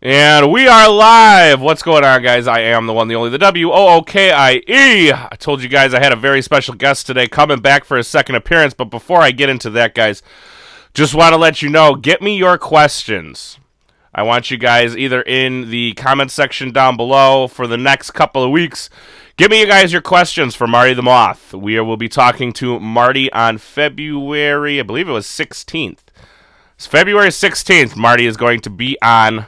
And we are live. What's going on, guys? I am the one, the only, the Wookie. I told you guys I had a very special guest today coming back for a second appearance, but before I get into that, guys, just want to let you know, get me your questions. I want you guys either in the comment section down below for the next couple of weeks. Give me you guys your questions for Marty the Moth. We will be talking to Marty on February, I believe it was 16th. It's February 16th. Marty is going to be on.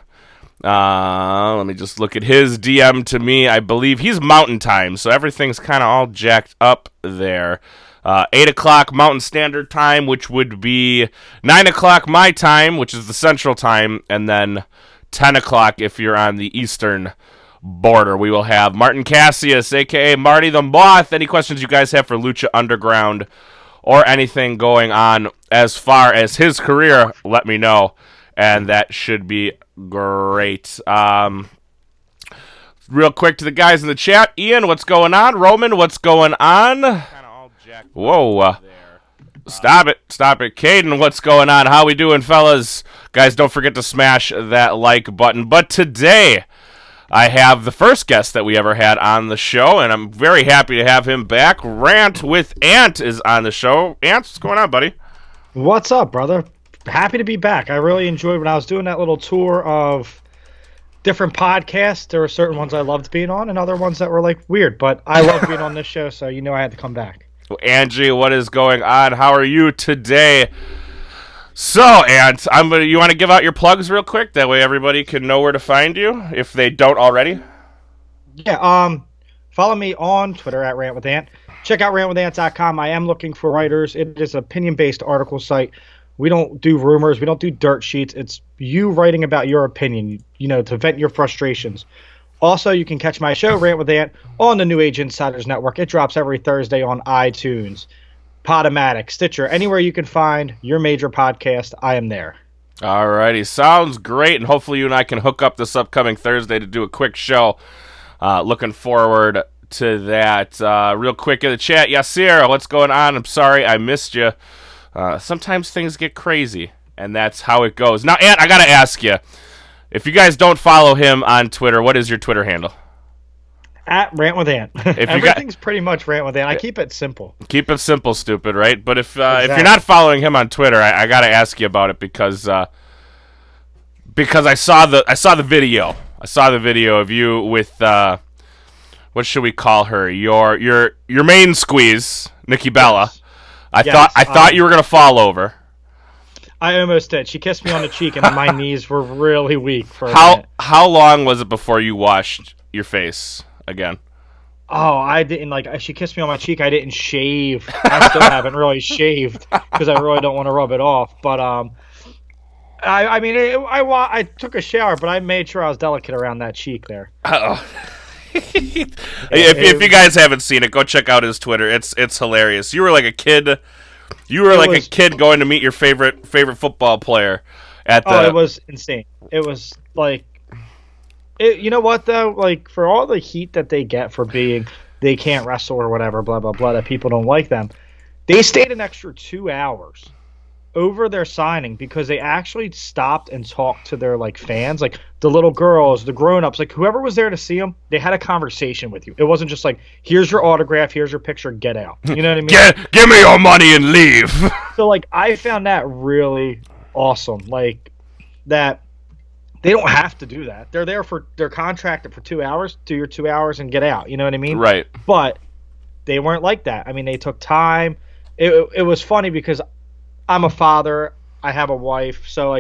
Let me just look at his DM to me. I believe he's Mountain Time, so everything's kind of all jacked up there. 8 o'clock Mountain Standard Time, which would be 9 o'clock my time, which is the Central Time, and then 10 o'clock if you're on the Eastern border. We will have Martin Cassius, a.k.a. Marty the Moth. Any questions you guys have for Lucha Underground or anything going on as far as his career, let me know. And that should be great. Real quick to the guys in the chat. Ian, what's going on? Roman, what's going on? Whoa. Stop it. Caden, what's going on? How we doing, fellas? Guys, don't forget to smash that like button. But today, I have the first guest that we ever had on the show, and I'm very happy to have him back. Rant with Ant is on the show. Ant, what's going on, buddy? What's up, brother? Happy to be back. I really enjoyed when I was doing that little tour of different podcasts. There were certain ones I loved being on and other ones that were like weird, but I love being on this show, so you know I had to come back. Well, Angie, what is going on? How are you today? So, Ant, you want to give out your plugs real quick? That way everybody can know where to find you if they don't already. Yeah, follow me on Twitter at rantwithant. Check out rantwithant.com. I am looking for writers. It is an opinion-based article site. We don't do rumors. We don't do dirt sheets. It's you writing about your opinion, to vent your frustrations. Also, you can catch my show, Rant with Ant, on the New Age Insiders Network. It drops every Thursday on iTunes, Podomatic, Stitcher, anywhere you can find your major podcast, I am there. Alrighty, sounds great, and hopefully you and I can hook up this upcoming Thursday to do a quick show. Looking forward to that. Real quick in the chat, Yasir, what's going on? I'm sorry I missed you. Sometimes things get crazy, and that's how it goes. Now, Ant, I gotta ask you, if you guys don't follow him on Twitter, what is your Twitter handle? At Rant with Ant. Everything's pretty much Rant with Ant. I keep it simple. Keep it simple, stupid, right? But if you're not following him on Twitter, I gotta ask you about it because I saw the video. I saw the video of you with what should we call her? Your main squeeze, Nikki Bella. Yes. I thought you were gonna fall over. I almost did. She kissed me on the cheek, and my knees were really weak for a minute. How long was it before you washed your face again? Oh, I didn't she kissed me on my cheek. I didn't shave. I still haven't really shaved because I really don't want to rub it off. But I took a shower, but I made sure I was delicate around that cheek there. Uh-oh. If you guys haven't seen it, go check out his Twitter. It's hilarious. You were like a kid. You were like a kid going to meet your favorite football player at the. Oh, it was insane. It was like, you know what though? Like for all the heat that they get for being they can't wrestle or whatever, blah blah blah, that people don't like them, they stayed an extra 2 hours over their signing because they actually stopped and talked to their fans, like the little girls, the grown-ups, like whoever was there to see them. They had a conversation with you. It wasn't just like, here's your autograph, here's your picture, get out. You know what I mean? Give me your money and leave. So I found that really awesome. That they don't have to do that. They're there they're contracted for 2 hours. Do your 2 hours and get out. You know what I mean? Right. But they weren't like that. I mean, they took time. It was funny because I'm a father. I have a wife. So,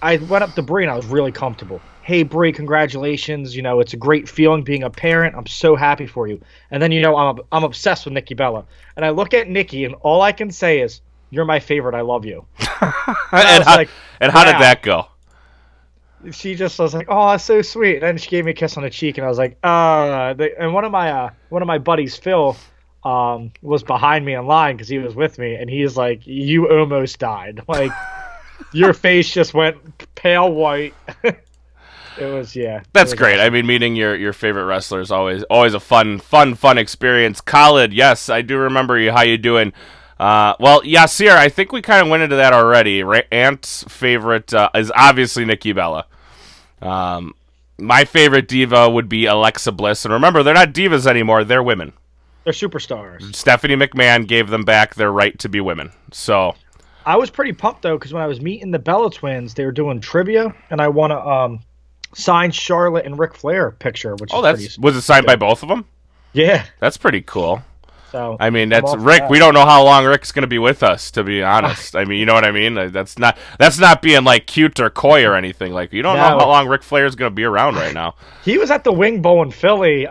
I went up to Bree, and I was really comfortable. Hey, Bree, congratulations. It's a great feeling being a parent. I'm so happy for you. And then, I'm obsessed with Nikki Bella. And I look at Nikki, and all I can say is, you're my favorite. I love you. And how did that go? She just was like, oh, that's so sweet. And then she gave me a kiss on the cheek, and I was like, and one of my buddies, Phil, was behind me in line because he was with me, and he's like, you almost died. Your face just went pale white. It was, yeah. That's great. Awesome. I mean, meeting your favorite wrestler is always a fun experience. Khalid, yes, I do remember you. How you doing? Well, Yasir, I think we kind of went into that already. Ant's favorite is obviously Nikki Bella. My favorite diva would be Alexa Bliss, and remember, they're not divas anymore; they're women. They're superstars. Stephanie McMahon gave them back their right to be women. So I was pretty pumped though because when I was meeting the Bella Twins, they were doing trivia, and I won a signed Charlotte and Ric Flair picture. Which was it signed by both of them? Yeah, that's pretty cool. So I mean, that's Rick. We don't know how long Rick's going to be with us, to be honest. I mean, you know what I mean? That's not being like cute or coy or anything. Like, you don't know how long Ric Flair's going to be around right now. He was at the Wing Bowl in Philly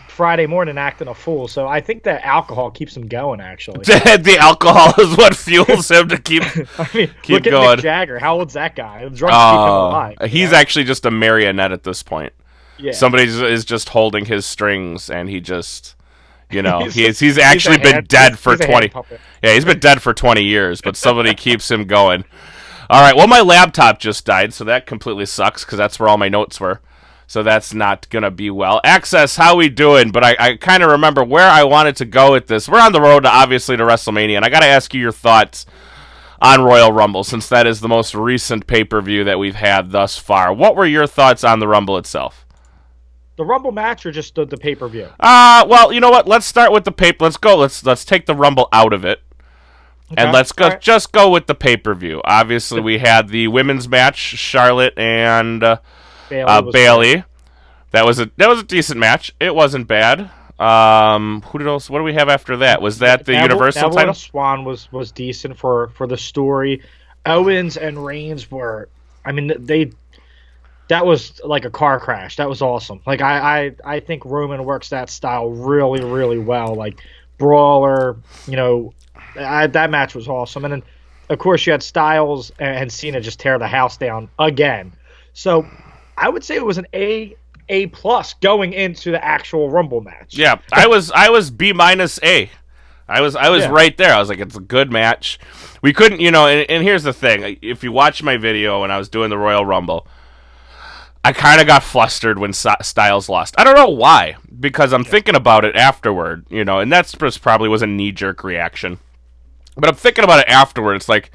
Friday morning acting a fool, so I think that alcohol keeps him going. Actually, the alcohol is what fuels him to keep look going. At Mick Jagger. How old's that guy? The drugs keep him alive. He's actually just a marionette at this point. Yeah. Somebody is just holding his strings, and he just. You know, he's actually been dead for 20. Yeah, he's been dead for 20 years, but somebody keeps him going. All right, well, my laptop just died, so that completely sucks because that's where all my notes were. So that's not going to be well. Access, how we doing? But I kind of remember where I wanted to go with this. We're on the road, obviously, to Wrestlemania, and I got to ask you your thoughts on Royal Rumble, since that is the most recent pay-per-view that we've had thus far. What were your thoughts on the Rumble itself? The Rumble match or just the pay-per-view? Well, you know what? Let's start with the paper. Let's go. Let's take the Rumble out of it. Okay. And let's go. Right. Just go with the pay-per-view. Obviously, we had the women's match, Charlotte and Bayley. That was a decent match. It wasn't bad. Who did else? What do we have after that? Was that the Universal title? Swan was decent for the story. Owens and Reigns were. I mean, that was like a car crash. That was awesome. Like I think Roman works that style really, really well. Like brawler, you know, that match was awesome. And then of course you had Styles and Cena just tear the house down again. So I would say it was an A+ going into the actual Rumble match. Yeah, I was B- A. I was right there. I was like, it's a good match. We couldn't, you know, and here's the thing. If you watch my video when I was doing the Royal Rumble, I kind of got flustered when Styles lost. I don't know why, because I'm thinking about it afterward, you know, and that's probably was a knee-jerk reaction. But I'm thinking about it afterward. It's like,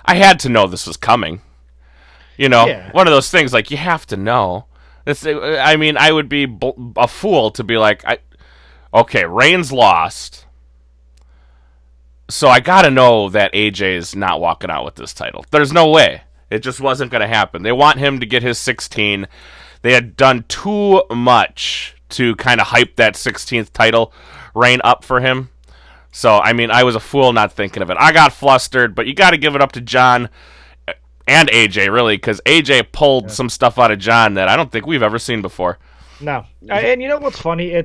I had to know this was coming. You know, one of those things, like, you have to know. I mean, I would be a fool to be like, okay, Reigns lost, so I got to know that AJ is not walking out with this title. There's no way. It just wasn't going to happen. They want him to get his 16. They had done too much to kind of hype that 16th title reign up for him. So, I mean, I was a fool not thinking of it. I got flustered, but you got to give it up to John and AJ, really, because AJ pulled some stuff out of John that I don't think we've ever seen before. No. And you know what's funny?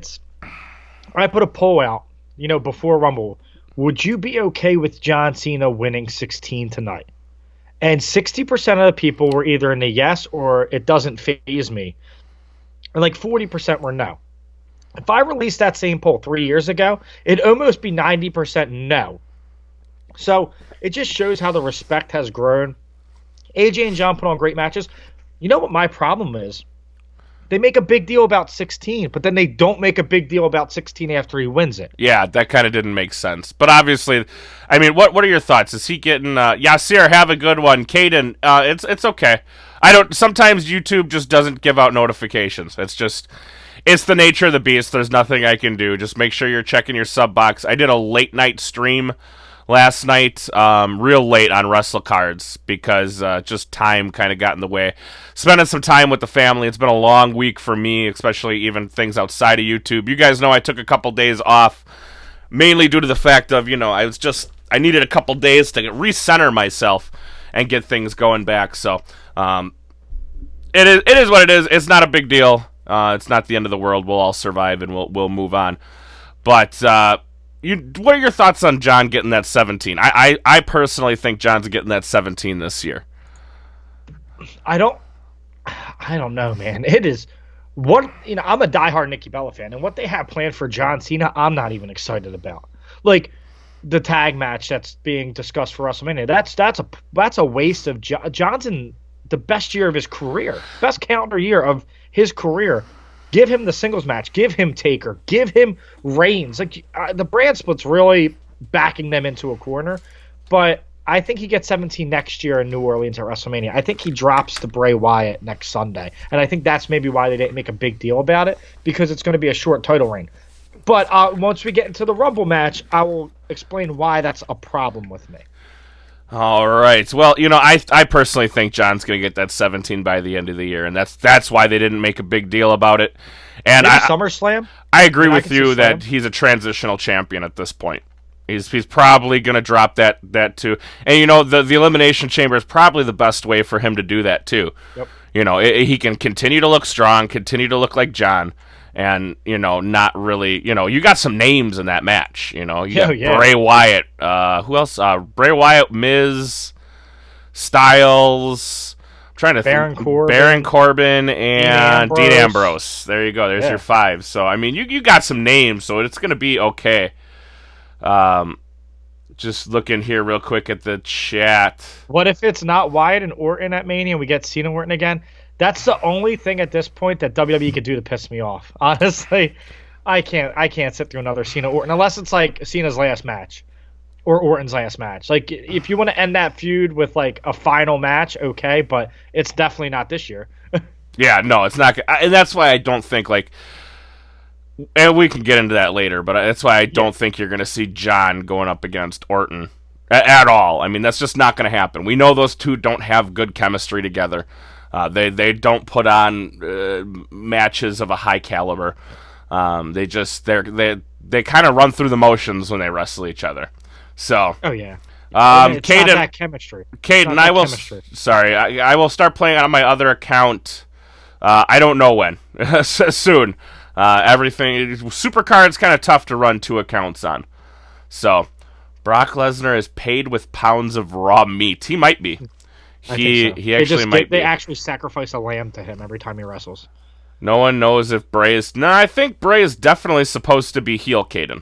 I put a poll out, you know, before Rumble. Would you be okay with John Cena winning 16 tonight? And 60% of the people were either in the yes or it doesn't faze me. And like 40% were no. If I released that same poll 3 years ago, it'd almost be 90% no. So it just shows how the respect has grown. AJ and John put on great matches. You know what my problem is? They make a big deal about 16, but then they don't make a big deal about 16 after he wins it. Yeah, that kind of didn't make sense. But obviously, I mean, what are your thoughts? Is he getting Yasir, have a good one. Caden, it's okay. Sometimes YouTube just doesn't give out notifications. It's the nature of the beast. There's nothing I can do. Just make sure you're checking your sub box. I did a late night stream last night, real late on Wrestle Cards because just time kind of got in the way. Spending some time with the family. It's been a long week for me, especially even things outside of YouTube. You guys know I took a couple days off, mainly due to the fact of, you know, I needed a couple days to recenter myself and get things going back. So it is what it is. It's not a big deal. It's not the end of the world. We'll all survive and we'll move on. But what are your thoughts on John getting that 17? I personally think John's getting that 17 this year. I don't know, man. It is what, you know, I'm a diehard Nikki Bella fan, and what they have planned for John Cena, I'm not even excited about. Like the tag match that's being discussed for WrestleMania, that's a waste of Johnson. The best year of his career, best calendar year of his career. Give him the singles match. Give him Taker. Give him Reigns. Like the brand split's really backing them into a corner. But I think he gets 17 next year in New Orleans at WrestleMania. I think he drops to Bray Wyatt next Sunday. And I think that's maybe why they didn't make a big deal about it, because it's going to be a short title reign. But once we get into the Rumble match, I will explain why that's a problem with me. All right. Well, I personally think John's going to get that 17 by the end of the year, and that's why they didn't make a big deal about it. And maybe SummerSlam? I agree with you that he's a transitional champion at this point. He's probably going to drop that too. And, the Elimination Chamber is probably the best way for him to do that too. Yep. He can continue to look strong, continue to look like John, and, not really, you got some names in that match. You got Bray Wyatt. Who else? Bray Wyatt, Miz, Styles. I'm trying to think. Baron Corbin and Dean Ambrose. There you go. There's your 5. So, I mean, you got some names, so it's going to be okay. Just looking here real quick at the chat. What if it's not Wyatt and Orton at Mania and we get Cena Orton again? That's the only thing at this point that WWE could do to piss me off. Honestly, I can't sit through another Cena Orton unless it's like Cena's last match or Orton's last match. Like, if you want to end that feud with like a final match, okay, but it's definitely not this year. Yeah, no, it's not, and that's why I don't think like. And we can get into that later, but that's why I don't think you're going to see John going up against Orton at all. I mean, that's just not going to happen. We know those two don't have good chemistry together. They don't put on matches of a high caliber. They kind of run through the motions when they wrestle each other. So. Oh yeah. It's not that chemistry. Caden, I will start playing on my other account. I don't know when. Soon. Everything Supercard's kind of tough to run 2 accounts on. So Brock Lesnar is paid with pounds of raw meat. He might be. He actually might be. They actually sacrifice a lamb to him every time he wrestles. No one knows if Bray is. No, I think Bray is definitely supposed to be heel, Caden.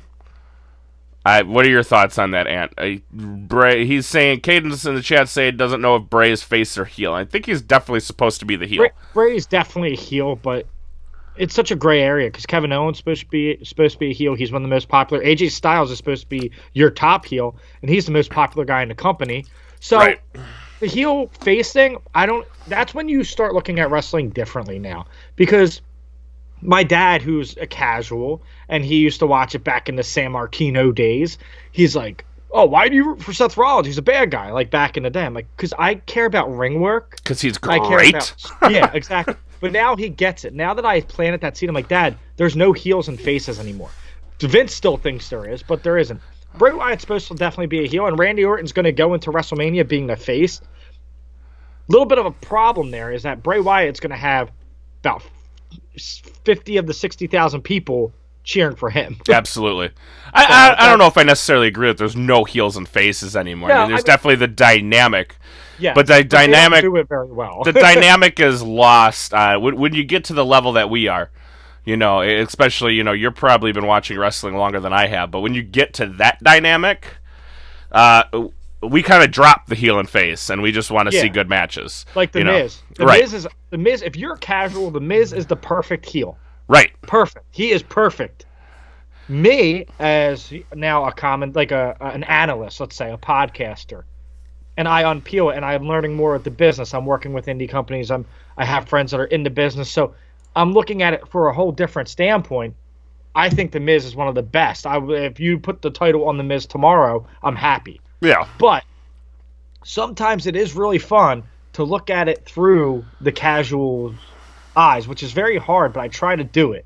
What are your thoughts on that, Ant? Bray. He's saying Caden's in the chat saying doesn't know if Bray is face or heel. I think he's definitely supposed to be the heel. Bray is definitely a heel, but it's such a gray area because Kevin Owens is supposed to be a heel. He's one of the most popular. AJ Styles is supposed to be your top heel, and he's the most popular guy in the company. So the heel face thing, that's when you start looking at wrestling differently now. Because my dad, who's a casual, and he used to watch it back in the San Martino days, he's like, oh, why do you root for Seth Rollins? He's a bad guy, like back in the day. I'm like, because I care about ring work. Because he's great. Yeah, exactly. But now he gets it. Now that I planted that seed, I'm like, Dad, there's no heels and faces anymore. Vince still thinks there is, but there isn't. Bray Wyatt's supposed to definitely be a heel, and Randy Orton's going to go into WrestleMania being the face. A little bit of a problem there is that Bray Wyatt's going to have about 50 of the 60,000 people cheering for him. Absolutely. I don't know if I necessarily agree that there's no heels and faces anymore. No, I mean, there's definitely the dynamic. Yeah, but the dynamic do it very well. The dynamic is lost when you get to the level that we are. Especially, you're probably been watching wrestling longer than I have, but when you get to that dynamic, we kind of drop the heel and face, and we just want to see good matches. Like The Miz. The Miz, if you're casual, The Miz is the perfect heel. Right. Perfect. He is perfect. Me, as now an analyst, let's say, a podcaster, and I unpeel it, and I'm learning more of the business. I'm working with indie companies. I have friends that are in the business, so I'm looking at it for a whole different standpoint. I think The Miz is one of the best. If you put the title on The Miz tomorrow, I'm happy. Yeah. But sometimes it is really fun to look at it through the casual eyes, which is very hard, but I try to do it.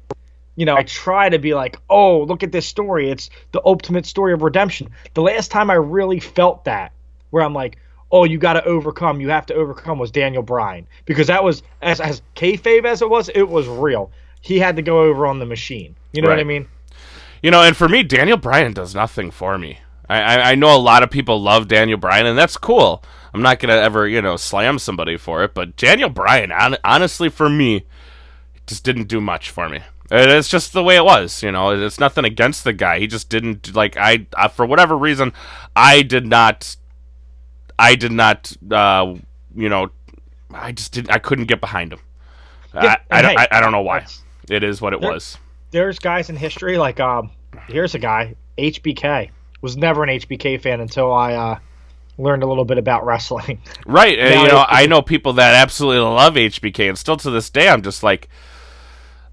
I try to be like, oh, look at this story. It's the ultimate story of redemption. The last time I really felt that, where I'm like, oh, you have to overcome, was Daniel Bryan. Because that was, as kayfabe as it was real. He had to go over on the machine. You know what I mean? And for me, Daniel Bryan does nothing for me. I know a lot of people love Daniel Bryan, and that's cool. I'm not going to ever, slam somebody for it. But Daniel Bryan, honestly, for me, just didn't do much for me. It's just the way it was, It's nothing against the guy. He just didn't, for whatever reason, I couldn't get behind him. Yeah, I don't know why. It is what it was. There's guys in history, here's a guy, HBK. Was never an HBK fan until I learned a little bit about wrestling. Right, and Now I know people that absolutely love HBK, and still to this day, I'm just like,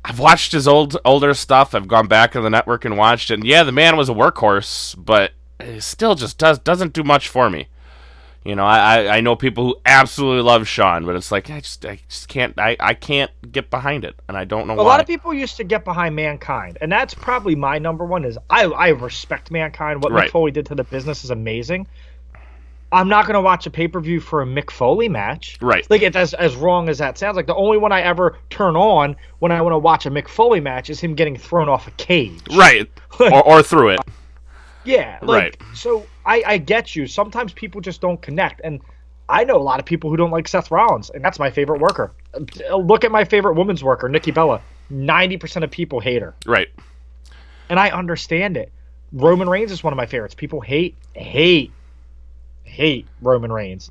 I've watched his older stuff. I've gone back on the network and watched it. And yeah, the man was a workhorse, but it still just doesn't do much for me. I know people who absolutely love Sean, but it's like I just can't I can't get behind it, and I don't know why. A lot of people used to get behind Mankind, and that's probably my number one. Is I respect Mankind. What Right. Mick Foley did to the business is amazing. I'm not going to watch a pay-per-view for a Mick Foley match. Right. Like, it's as wrong as that sounds. Like, the only one I ever turn on when I want to watch a Mick Foley match is him getting thrown off a cage. Right, or through it. Yeah. Right. So I get you. Sometimes people just don't connect. And I know a lot of people who don't like Seth Rollins, and that's my favorite worker. Look at my favorite women's worker, Nikki Bella. 90% of people hate her. Right. And I understand it. Roman Reigns is one of my favorites. People hate Roman Reigns,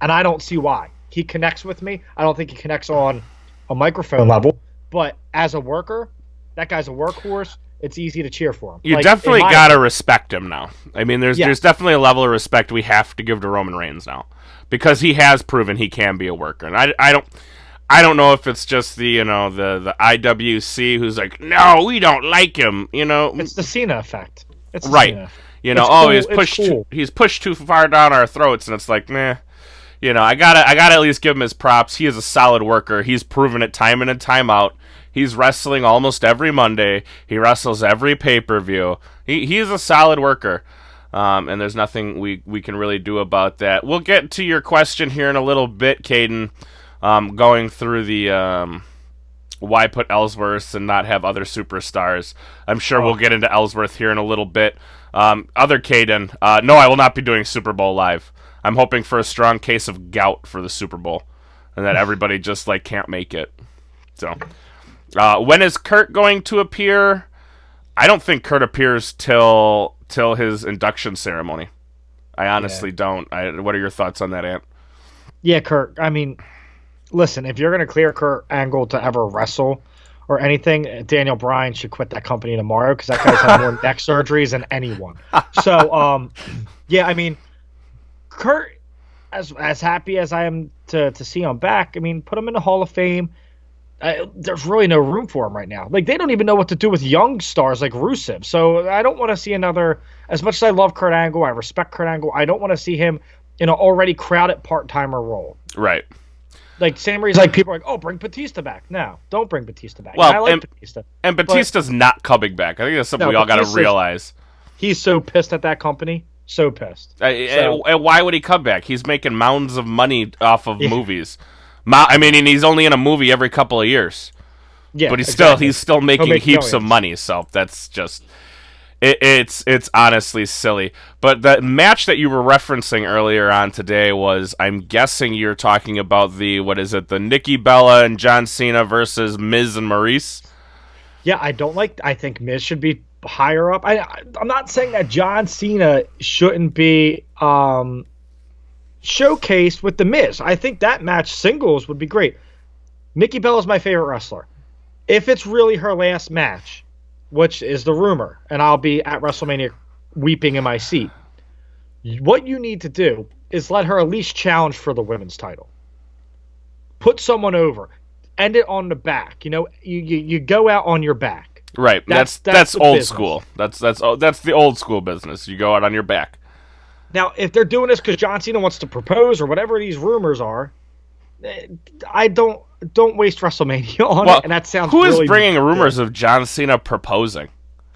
and I don't see why. He connects with me. I don't think he connects on a microphone level, but as a worker, that guy's a workhorse. It's easy to cheer for him. You definitely gotta respect him now. I mean, there's definitely a level of respect we have to give to Roman Reigns now, because he has proven he can be a worker, and I don't know if it's just the the IWC who's like, no, we don't like him. It's the Cena effect. It's the right. Cena effect. Cool. It's cool. He's pushed too far down our throats, and it's like, meh. I gotta at least give him his props. He is a solid worker. He's proven it time in and time out. He's wrestling almost every Monday. He wrestles every pay-per-view. He's a solid worker, and there's nothing we can really do about that. We'll get to your question here in a little bit, Caden, going through the why put Ellsworth and not have other superstars. I'm sure we'll get into Ellsworth here in a little bit. Other Caden, no, I will not be doing Super Bowl live. I'm hoping for a strong case of gout for the Super Bowl, and that everybody just can't make it. So, when is Kurt going to appear? I don't think Kurt appears till his induction ceremony. I honestly don't. What are your thoughts on that, Ant? Yeah, Kurt. I mean, listen, if you're going to clear Kurt Angle to ever wrestle or anything, Daniel Bryan should quit that company tomorrow, because that guy's had more neck surgeries than anyone. So, yeah, I mean, Kurt, as happy as I am to see him back, I mean, put him in the Hall of Fame. There's really no room for him right now. Like, they don't even know what to do with young stars like Rusev. So I don't want to see another. As much as I love Kurt Angle, I respect Kurt Angle, I don't want to see him in an already crowded part-timer role. Right. Like, same reason, like, people are like, oh, bring Batista back. No, don't bring Batista back. Well, I like Batista. And Batista's not coming back. I think that's something we all got to realize. He's so pissed at that company. So pissed. And why would he come back? He's making mounds of money off of movies. I mean, and he's only in a movie every couple of years. Yeah, but he's still making heaps of money. So that's just it's honestly silly. But the match that you were referencing earlier on today was, I'm guessing you're talking about the Nikki Bella and John Cena versus Miz and Maurice. Yeah, I think Miz should be higher up. I'm not saying that John Cena shouldn't be showcased with the Miz. I think that match singles would be great. Nikki Bella's my favorite wrestler. If it's really her last match, which is the rumor, and I'll be at WrestleMania weeping in my seat, what you need to do is let her at least challenge for the women's title. Put someone over. End it on the back. You go out on your back. Right. That's old business. School. That's the old school business. You go out on your back. Now, if they're doing this because John Cena wants to propose or whatever these rumors are, I don't waste WrestleMania on it. And that sounds. Who is bringing rumors of John Cena proposing?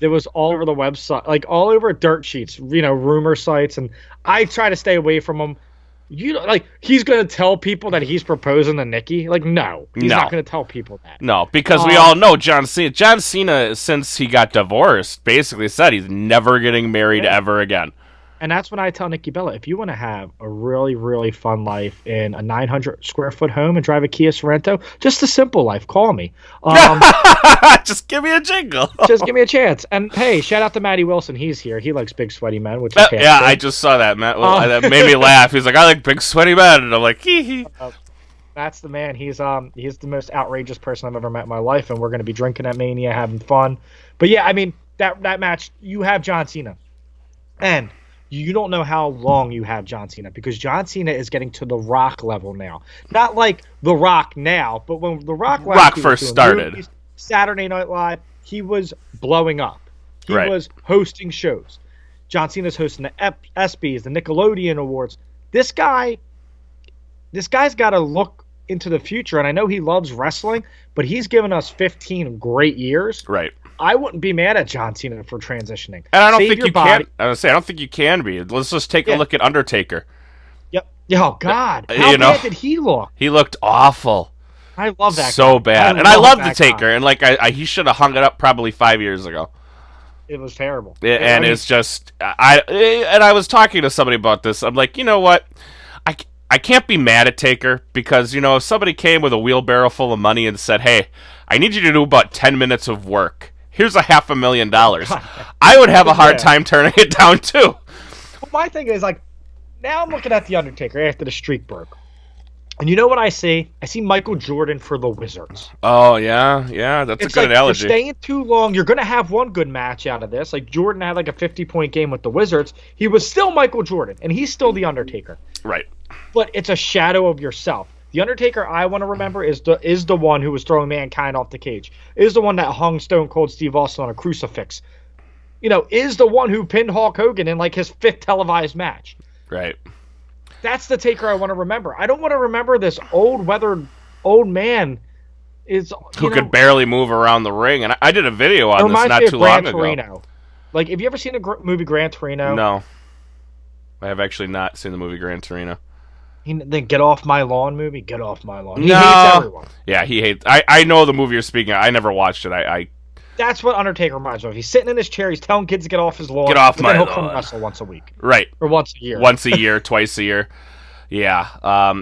It was all over the website, like all over dirt sheets, rumor sites, and I try to stay away from them. He's going to tell people that he's proposing to Nikki? No, he's not going to tell people that. No, because we all know John Cena. John Cena, since he got divorced, basically said he's never getting married ever again. And that's when I tell Nikki Bella, if you want to have a really, really fun life in a 900-square-foot home and drive a Kia Sorento, just a simple life, call me. Just give me a jingle. Just give me a chance. And, hey, shout out to Matty Wilson. He's here. He likes big, sweaty men, which yeah, I just saw that, Matt. That made me laugh. He's like, I like big, sweaty men. And I'm like, hee. That's the man. He's the most outrageous person I've ever met in my life, and we're going to be drinking at Mania, having fun. But, yeah, I mean, that match, you have John Cena. And you don't know how long you have John Cena, because John Cena is getting to the Rock level now. Not like the Rock now, but when the Rock first started, movies, Saturday Night Live, he was blowing up. He Right. was hosting shows. John Cena's hosting the ESPYs, the Nickelodeon Awards. This guy's got to look into the future, and I know he loves wrestling, but he's given us 15 great years. Right. I wouldn't be mad at John Cena for transitioning. And I don't Save think your you body. can. I was say I don't think you can be. Let's just take a look at Undertaker. Yep. Oh God, how bad did he look? He looked awful. I love that. So guy. bad, and I love the that Taker, guy. and like he should have hung it up probably 5 years ago. It was terrible. And it's just I was talking to somebody about this. I'm like, you know what? I can't be mad at Taker, because if somebody came with a wheelbarrow full of money and said, "Hey, I need you to do about 10 minutes of work. Here's $500,000," I would have a hard time turning it down too. Well, my thing is, like, now I'm looking at the Undertaker after the streak broke, and you know what I see? I see Michael Jordan for the Wizards. Oh yeah, that's It's a good analogy. You're staying too long. You're going to have one good match out of this. Like, Jordan had like a 50-point game with the Wizards. He was still Michael Jordan, and he's still the Undertaker. Right. But it's a shadow of yourself. The Undertaker I want to remember is the one who was throwing Mankind off the cage. Is the one that hung Stone Cold Steve Austin on a crucifix. Is the one who pinned Hulk Hogan in like his 5th televised match. Right. That's the Taker I want to remember. I don't want to remember this weathered old man who could barely move around the ring. And I did a video on this not too long ago. Like, have you ever seen the movie Gran Torino? No. I have actually not seen the movie Gran Torino. The Get Off My Lawn movie? Get Off My Lawn. He No. hates everyone. Yeah, he hates... I know the movie you're speaking of. I never watched it. That's what Undertaker reminds me of. He's sitting in his chair. He's telling kids to get off his lawn. Get off my then he'll lawn. come wrestle once a week. Right. Or once a year. Once a year, twice a year. Yeah.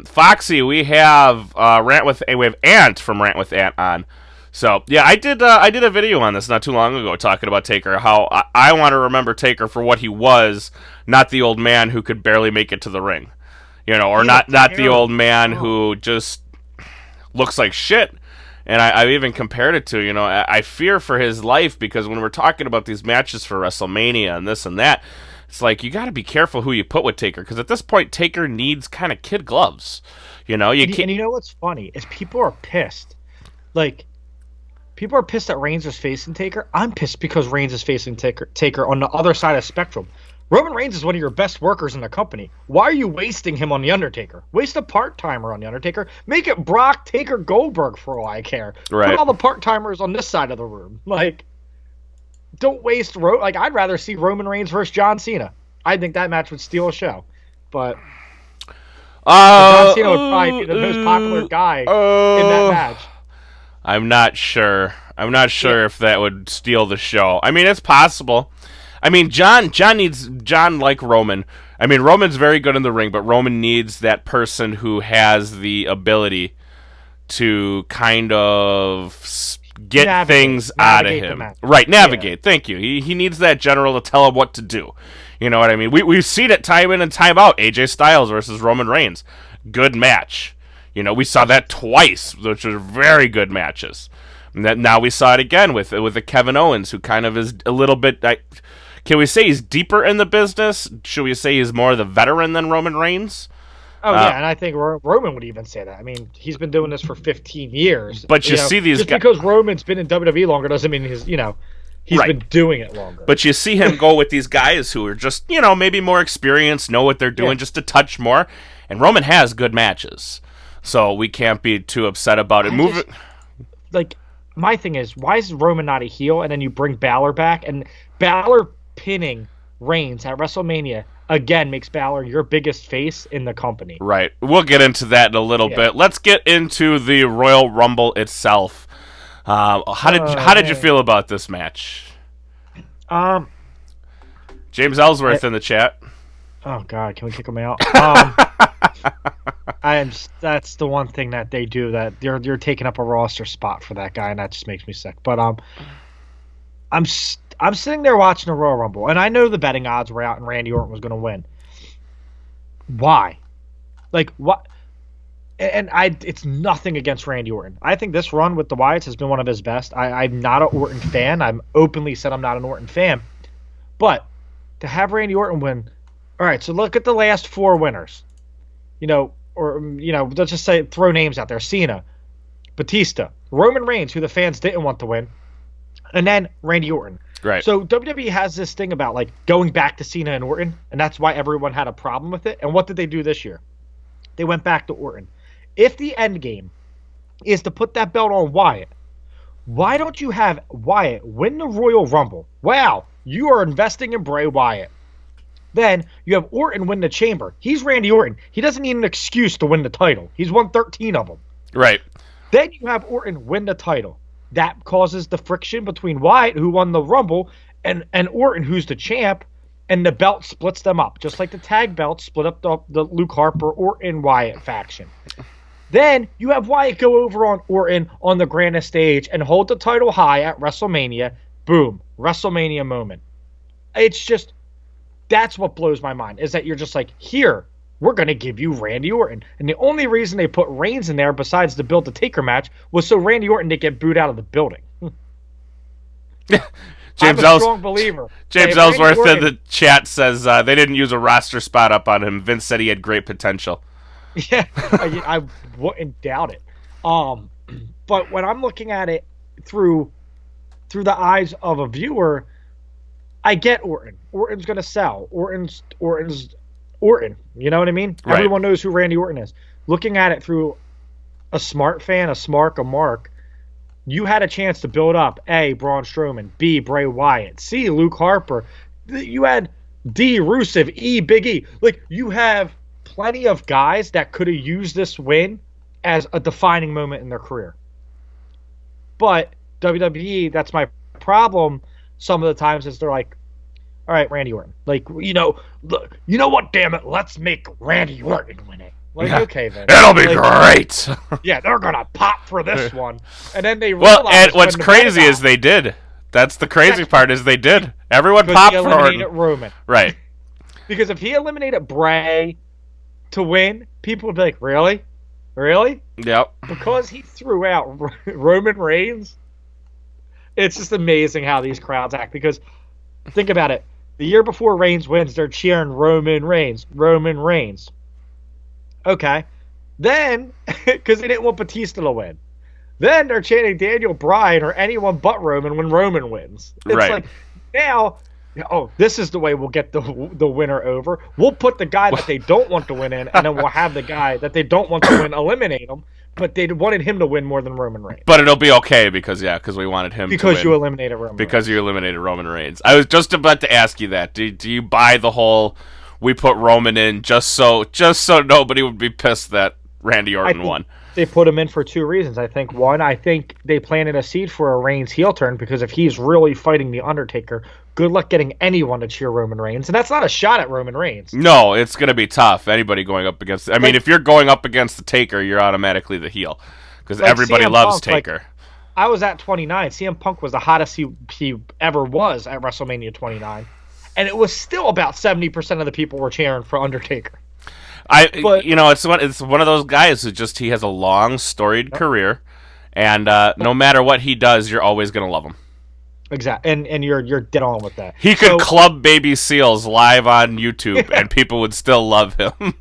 Foxy, we have we have Ant from Rant with Ant on. So yeah, I did a video on this not too long ago talking about Taker, how I want to remember Taker for what he was, not the old man who could barely make it to the ring, or not the old man who just looks like shit. And I even compared it to, I fear for his life, because when we're talking about these matches for WrestleMania and this and that, it's like, you got to be careful who you put with Taker, because at this point, Taker needs kind of kid gloves. You can't. And you know what's funny is people are pissed. Like, people are pissed that Reigns is facing Taker. I'm pissed because Reigns is facing Taker on the other side of the spectrum. Roman Reigns is one of your best workers in the company. Why are you wasting him on The Undertaker? Waste a part-timer on The Undertaker. Make it Brock, Taker, Goldberg for all I care. Right. Put all the part-timers on this side of the room. Like, don't waste... I'd rather see Roman Reigns versus John Cena. I think that match would steal a show. But John Cena would probably be the most popular guy in that match. I'm not sure. If that would steal the show. I mean, it's possible. I mean, John like Roman. I mean, Roman's very good in the ring, but Roman needs that person who has the ability to kind of get things out of him. Right, navigate. Yeah. Thank you. He needs that general to tell him what to do. You know what I mean? We've seen it time in and time out. AJ Styles versus Roman Reigns. Good match. We saw that twice, which are very good matches. And now we saw it again with the Kevin Owens, who kind of is a little bit... Can we say he's deeper in the business? Should we say he's more the veteran than Roman Reigns? Oh, yeah, and I think Roman would even say that. I mean, he's been doing this for 15 years. But you see these guys... Just because Roman's been in WWE longer doesn't mean he's been doing it longer. But you see him go with these guys who are just, maybe more experienced, know what they're doing, just a touch more. And Roman has good matches. So we can't be too upset about it. My thing is, why is Roman not a heel? And then you bring Balor back, and Balor pinning Reigns at WrestleMania again makes Balor your biggest face in the company. Right. We'll get into that in a little bit. Let's get into the Royal Rumble itself. How did you feel about this match? James Ellsworth in the chat. Oh God, can we kick him out? That's the one thing that they do, that you're taking up a roster spot for that guy, and that just makes me sick. But I'm sitting there watching the Royal Rumble, and I know the betting odds were out and Randy Orton was going to win. Why? Like, what? And it's nothing against Randy Orton. I think this run with the Wyatts has been one of his best. I'm not an Orton fan. I'm openly said I'm not an Orton fan. But to have Randy Orton win, All right, so look at the last 4 winners. Let's just say throw names out there: Cena, Batista, Roman Reigns, who the fans didn't want to win, and then Randy Orton. Right. So WWE has this thing about like going back to Cena and Orton, and that's why everyone had a problem with it. And what did they do this year? They went back to Orton. If the end game is to put that belt on Wyatt, why don't you have Wyatt win the Royal Rumble? Wow, you are investing in Bray Wyatt. Then you have Orton win the Chamber. He's Randy Orton. He doesn't need an excuse to win the title. He's won 13 of them. Right. Then you have Orton win the title. That causes the friction between Wyatt, who won the Rumble, and Orton, who's the champ, and the belt splits them up, just like the tag belt split up the Luke Harper Orton Wyatt faction. Then you have Wyatt go over on Orton on the grandest stage and hold the title high at WrestleMania. Boom. WrestleMania moment. It's just, that's what blows my mind, is that you're just like, here, we're going to give you Randy Orton. And the only reason they put Reigns in there besides to build the Taker match was so Randy Orton didn't get booed out of the building. I'm a strong believer. James Ellsworth in the chat says they didn't use a roster spot up on him. Vince said he had great potential. Yeah, I wouldn't doubt it. But when I'm looking at it through the eyes of a viewer, I get Orton. Orton's going to sell. Orton's Orton. You know what I mean? Right. Everyone knows who Randy Orton is. Looking at it through a smart fan, a smark, a mark, you had a chance to build up A, Braun Strowman, B, Bray Wyatt, C, Luke Harper. You had D, Rusev, E, Big E. Like, you have plenty of guys that could have used this win as a defining moment in their career. But WWE, that's my problem some of the times, is they're like, all right, Randy Orton. Like, look, you know what, damn it, let's make Randy Orton win it. Like, yeah. Okay, then. It'll be great. Yeah, they're going to pop for this one. And then they realize... Well, and what's crazy is they did. That's the crazy part, is they did. Everyone popped for Orton. Roman. Right. Because if he eliminated Bray to win, people would be like, really? Really? Yep. Because he threw out Roman Reigns, it's just amazing how these crowds act. Because think about it. The year before Reigns wins, they're cheering Roman Reigns. Roman Reigns. Okay. Then, because they didn't want Batista to win. Then they're chanting Daniel Bryan or anyone but Roman when Roman wins. It's right. Like, now, this is the way we'll get the winner over. We'll put the guy that they don't want to win in, and then we'll have the guy that they don't want to win eliminate him. But they wanted him to win more than Roman Reigns. But it'll be okay because we wanted him to win. Because you eliminated Roman Reigns. Because you eliminated Roman Reigns. I was just about to ask you that. Do you buy the whole, we put Roman in just so nobody would be pissed that Randy Orton won? They put him in for 2 reasons. I think, one, I think they planted a seed for a Reigns heel turn, because if he's really fighting The Undertaker, good luck getting anyone to cheer Roman Reigns. And that's not a shot at Roman Reigns. No, it's going to be tough. Anybody going up against... I mean, if you're going up against the Taker, you're automatically the heel. Because everybody loves Taker. I was at 29. CM Punk was the hottest he ever was at WrestleMania 29. And it was still about 70% of the people were cheering for Undertaker. It's one of those guys who he has a long, storied career, and no matter what he does, you're always going to love him. Exactly, and you're dead on with that. He could club baby seals live on YouTube, and people would still love him.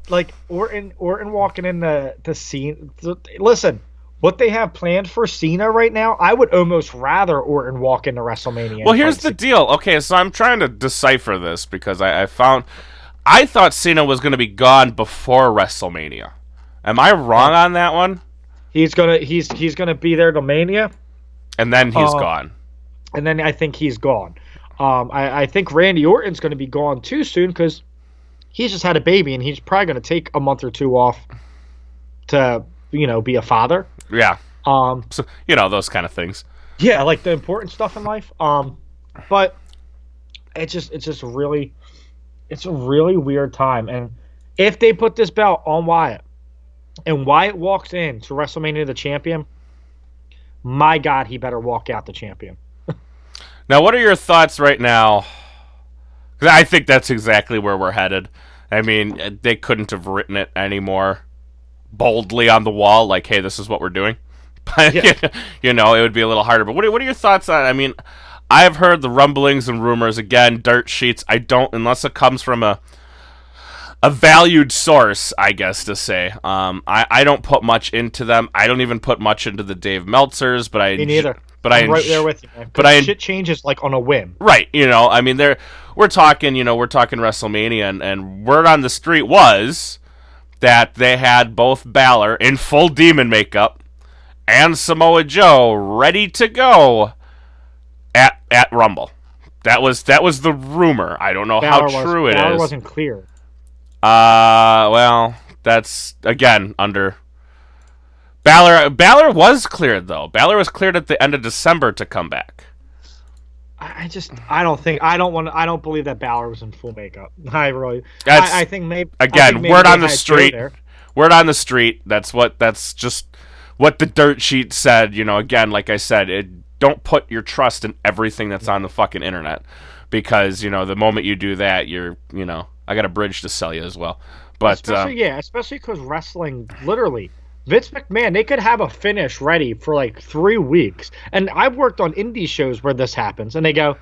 Like Orton walking in the scene. Listen, what they have planned for Cena right now, I would almost rather Orton walk into WrestleMania. Well, here's the deal. Okay, so I'm trying to decipher this because I thought Cena was going to be gone before WrestleMania. Am I wrong on that one? He's gonna be there till Mania, and then he's gone. And then I think he's gone. I think Randy Orton's going to be gone too soon because he's just had a baby and he's probably going to take a month or 2 off to be a father. Yeah. So those kind of things. Yeah, like the important stuff in life. But it's a really weird time. And if they put this belt on Wyatt and Wyatt walks in to WrestleMania the champion, my God, he better walk out the champion. Now, what are your thoughts right now? Because I think that's exactly where we're headed. I mean, they couldn't have written it any more boldly on the wall, like, hey, this is what we're doing. But, yeah. It would be a little harder. But what are your thoughts on it? I mean, I've heard the rumblings and rumors, again, dirt sheets. I don't, unless it comes from a a valued source, I guess to say. I don't put much into them. I don't even put much into the Dave Meltzers, but Me neither. But I'm right there with you, man. But shit changes like on a whim. Right, I mean, we're talking WrestleMania, and word on the street was that they had both Balor in full demon makeup and Samoa Joe ready to go at Rumble. That was the rumor. I don't know how true it is. Balor wasn't clear. Well, that's again under Balor was cleared though. Balor was cleared at the end of December to come back. I don't believe that Balor was in full makeup. I think maybe word on the street. Word on the street. That's just what the dirt sheet said. Again, like I said, don't put your trust in everything that's on the fucking internet, because the moment you do that, I got a bridge to sell you as well. But especially because wrestling, literally, Vince McMahon, they could have a finish ready for like 3 weeks. And I've worked on indie shows where this happens, and they go,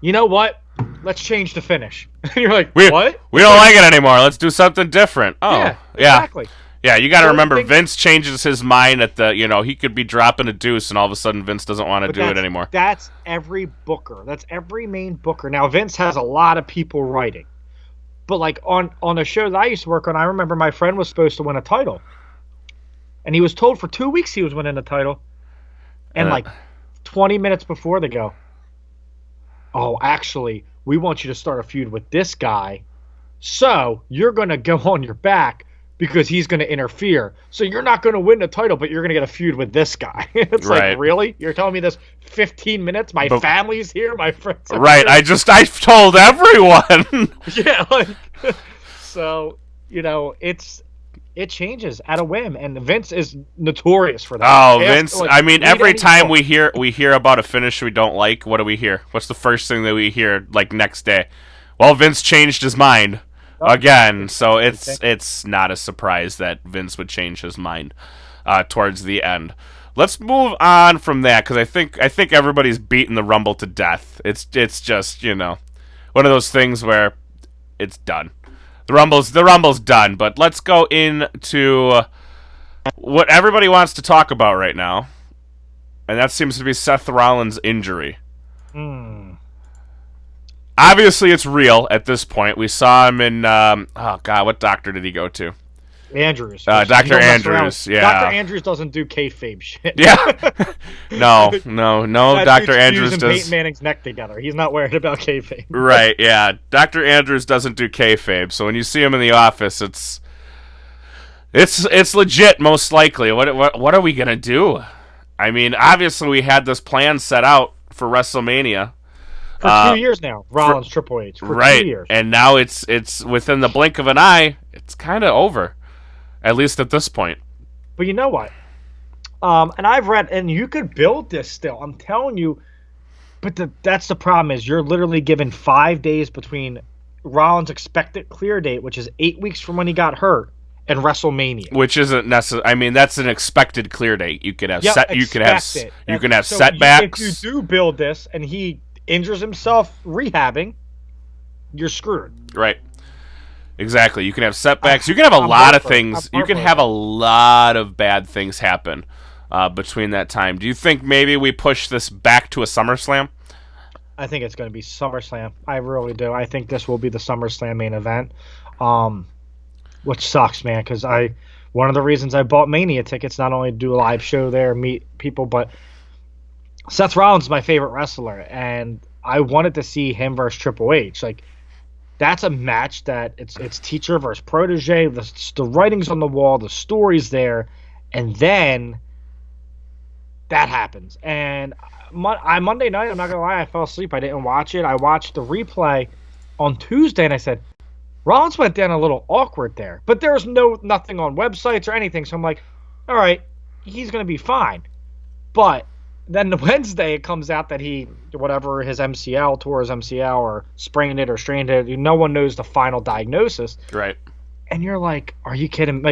you know what? Let's change the finish. And you're like, what? We don't like it anymore. Let's do something different. Oh, yeah. Exactly. Yeah, you got to remember, Vince changes his mind at the, he could be dropping a deuce, and all of a sudden Vince doesn't want to do it anymore. That's every booker. That's every main booker. Now, Vince has a lot of people writing. But, like, on a show that I used to work on, I remember my friend was supposed to win a title. And he was told for 2 weeks he was winning the title. And, 20 minutes before, they go, oh, actually, we want you to start a feud with this guy. So, you're going to go on your back because he's going to interfere. So, you're not going to win the title, but you're going to get a feud with this guy. It's like, really? You're telling me this 15 minutes? My family's here? My friends are right, here? I've told everyone. Yeah, so, it changes at a whim, and Vince is notorious for that. Oh, Vince! Every time we hear about a finish we don't like, what do we hear? What's the first thing that we hear next day? Well, Vince changed his mind again, so it's not a surprise that Vince would change his mind towards the end. Let's move on from that, because I think everybody's beaten the Rumble to death. It's just one of those things where it's done. The Rumble's done, but let's go into what everybody wants to talk about right now, and that seems to be Seth Rollins' injury. Obviously, it's real at this point. We saw him in what doctor did he go to? Andrews. Dr. Andrews, yeah. Dr. Andrews doesn't do kayfabe shit. Yeah. No. Dr. Andrews does. Peyton Manning's neck together. He's not worried about kayfabe. Right, yeah. Dr. Andrews doesn't do kayfabe, so when you see him in the office, it's legit, most likely. What are we going to do? I mean, obviously we had this plan set out for WrestleMania. For 2 years now, Rollins, Triple H. For 2 years. And now it's within the blink of an eye, it's kind of over. At least at this point. But you know what? And I've read, and you could build this still. I'm telling you. But that's the problem is you're literally given 5 days between Rollins' expected clear date, which is 8 weeks from when he got hurt, and WrestleMania. Which isn't necessary. I mean, that's an expected clear date. You could have you can have so setbacks. If you do build this and he injures himself rehabbing, you're screwed. Right. Exactly. You can have setbacks. You can have a lot of things. You can have a lot of bad things happen between that time. Do you think maybe we push this back to a SummerSlam? I think it's going to be SummerSlam. I really do. I think this will be the SummerSlam main event, which sucks, man, because one of the reasons I bought Mania tickets, not only to do a live show there, meet people, but Seth Rollins is my favorite wrestler, and I wanted to see him versus Triple H. That's a match that it's teacher versus protege. The writing's on the wall, the story's there, and then that happens. And Monday night, I'm not gonna lie, I fell asleep. I didn't watch it. I watched the replay on Tuesday, and I said, Rollins went down a little awkward there, but there was nothing on websites or anything. So I'm like, all right, he's gonna be fine. But then the Wednesday, it comes out that his MCL, tore his MCL or sprained it or strained it. No one knows the final diagnosis. Right. And you're like, are you kidding?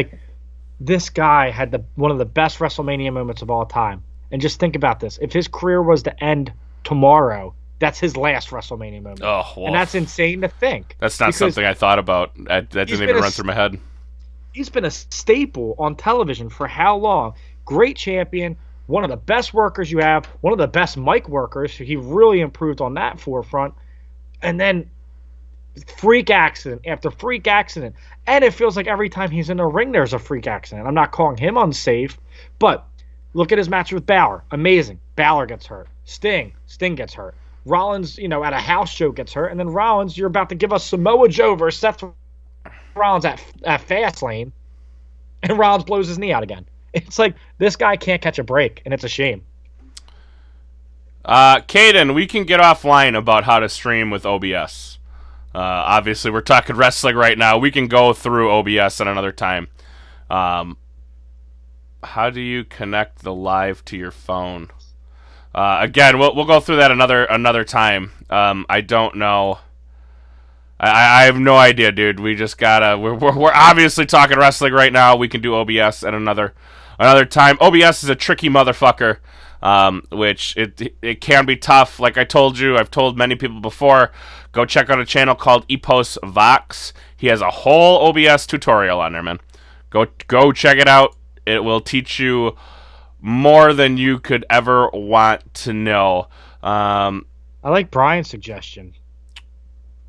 This guy had one of the best WrestleMania moments of all time. And just think about this. If his career was to end tomorrow, that's his last WrestleMania moment. Oh, well, and that's insane to think. That's not something I thought about. That didn't even run through my head. He's been a staple on television for how long? Great champion, one of the best workers you have, one of the best mic workers. He really improved on that forefront. And then freak accident after freak accident. And it feels like every time he's in the ring, there's a freak accident. I'm not calling him unsafe, but look at his match with Balor. Amazing. Balor gets hurt. Sting gets hurt. Rollins, at a house show gets hurt. And then Rollins, you're about to give us Samoa Joe versus Seth Rollins at Fastlane, and Rollins blows his knee out again. It's like, this guy can't catch a break, and it's a shame. Caden, we can get offline about how to stream with OBS. Obviously, we're talking wrestling right now. We can go through OBS at another time. How do you connect the live to your phone? Again, we'll go through that another time. I don't know. I have no idea, dude. We just gotta. We're obviously talking wrestling right now. We can do OBS at another time. OBS is a tricky motherfucker, which it can be tough. Like I told you, I've told many people before. Go check out a channel called Epos Vox. He has a whole OBS tutorial on there, man. Go check it out. It will teach you more than you could ever want to know. I like Brian's suggestion.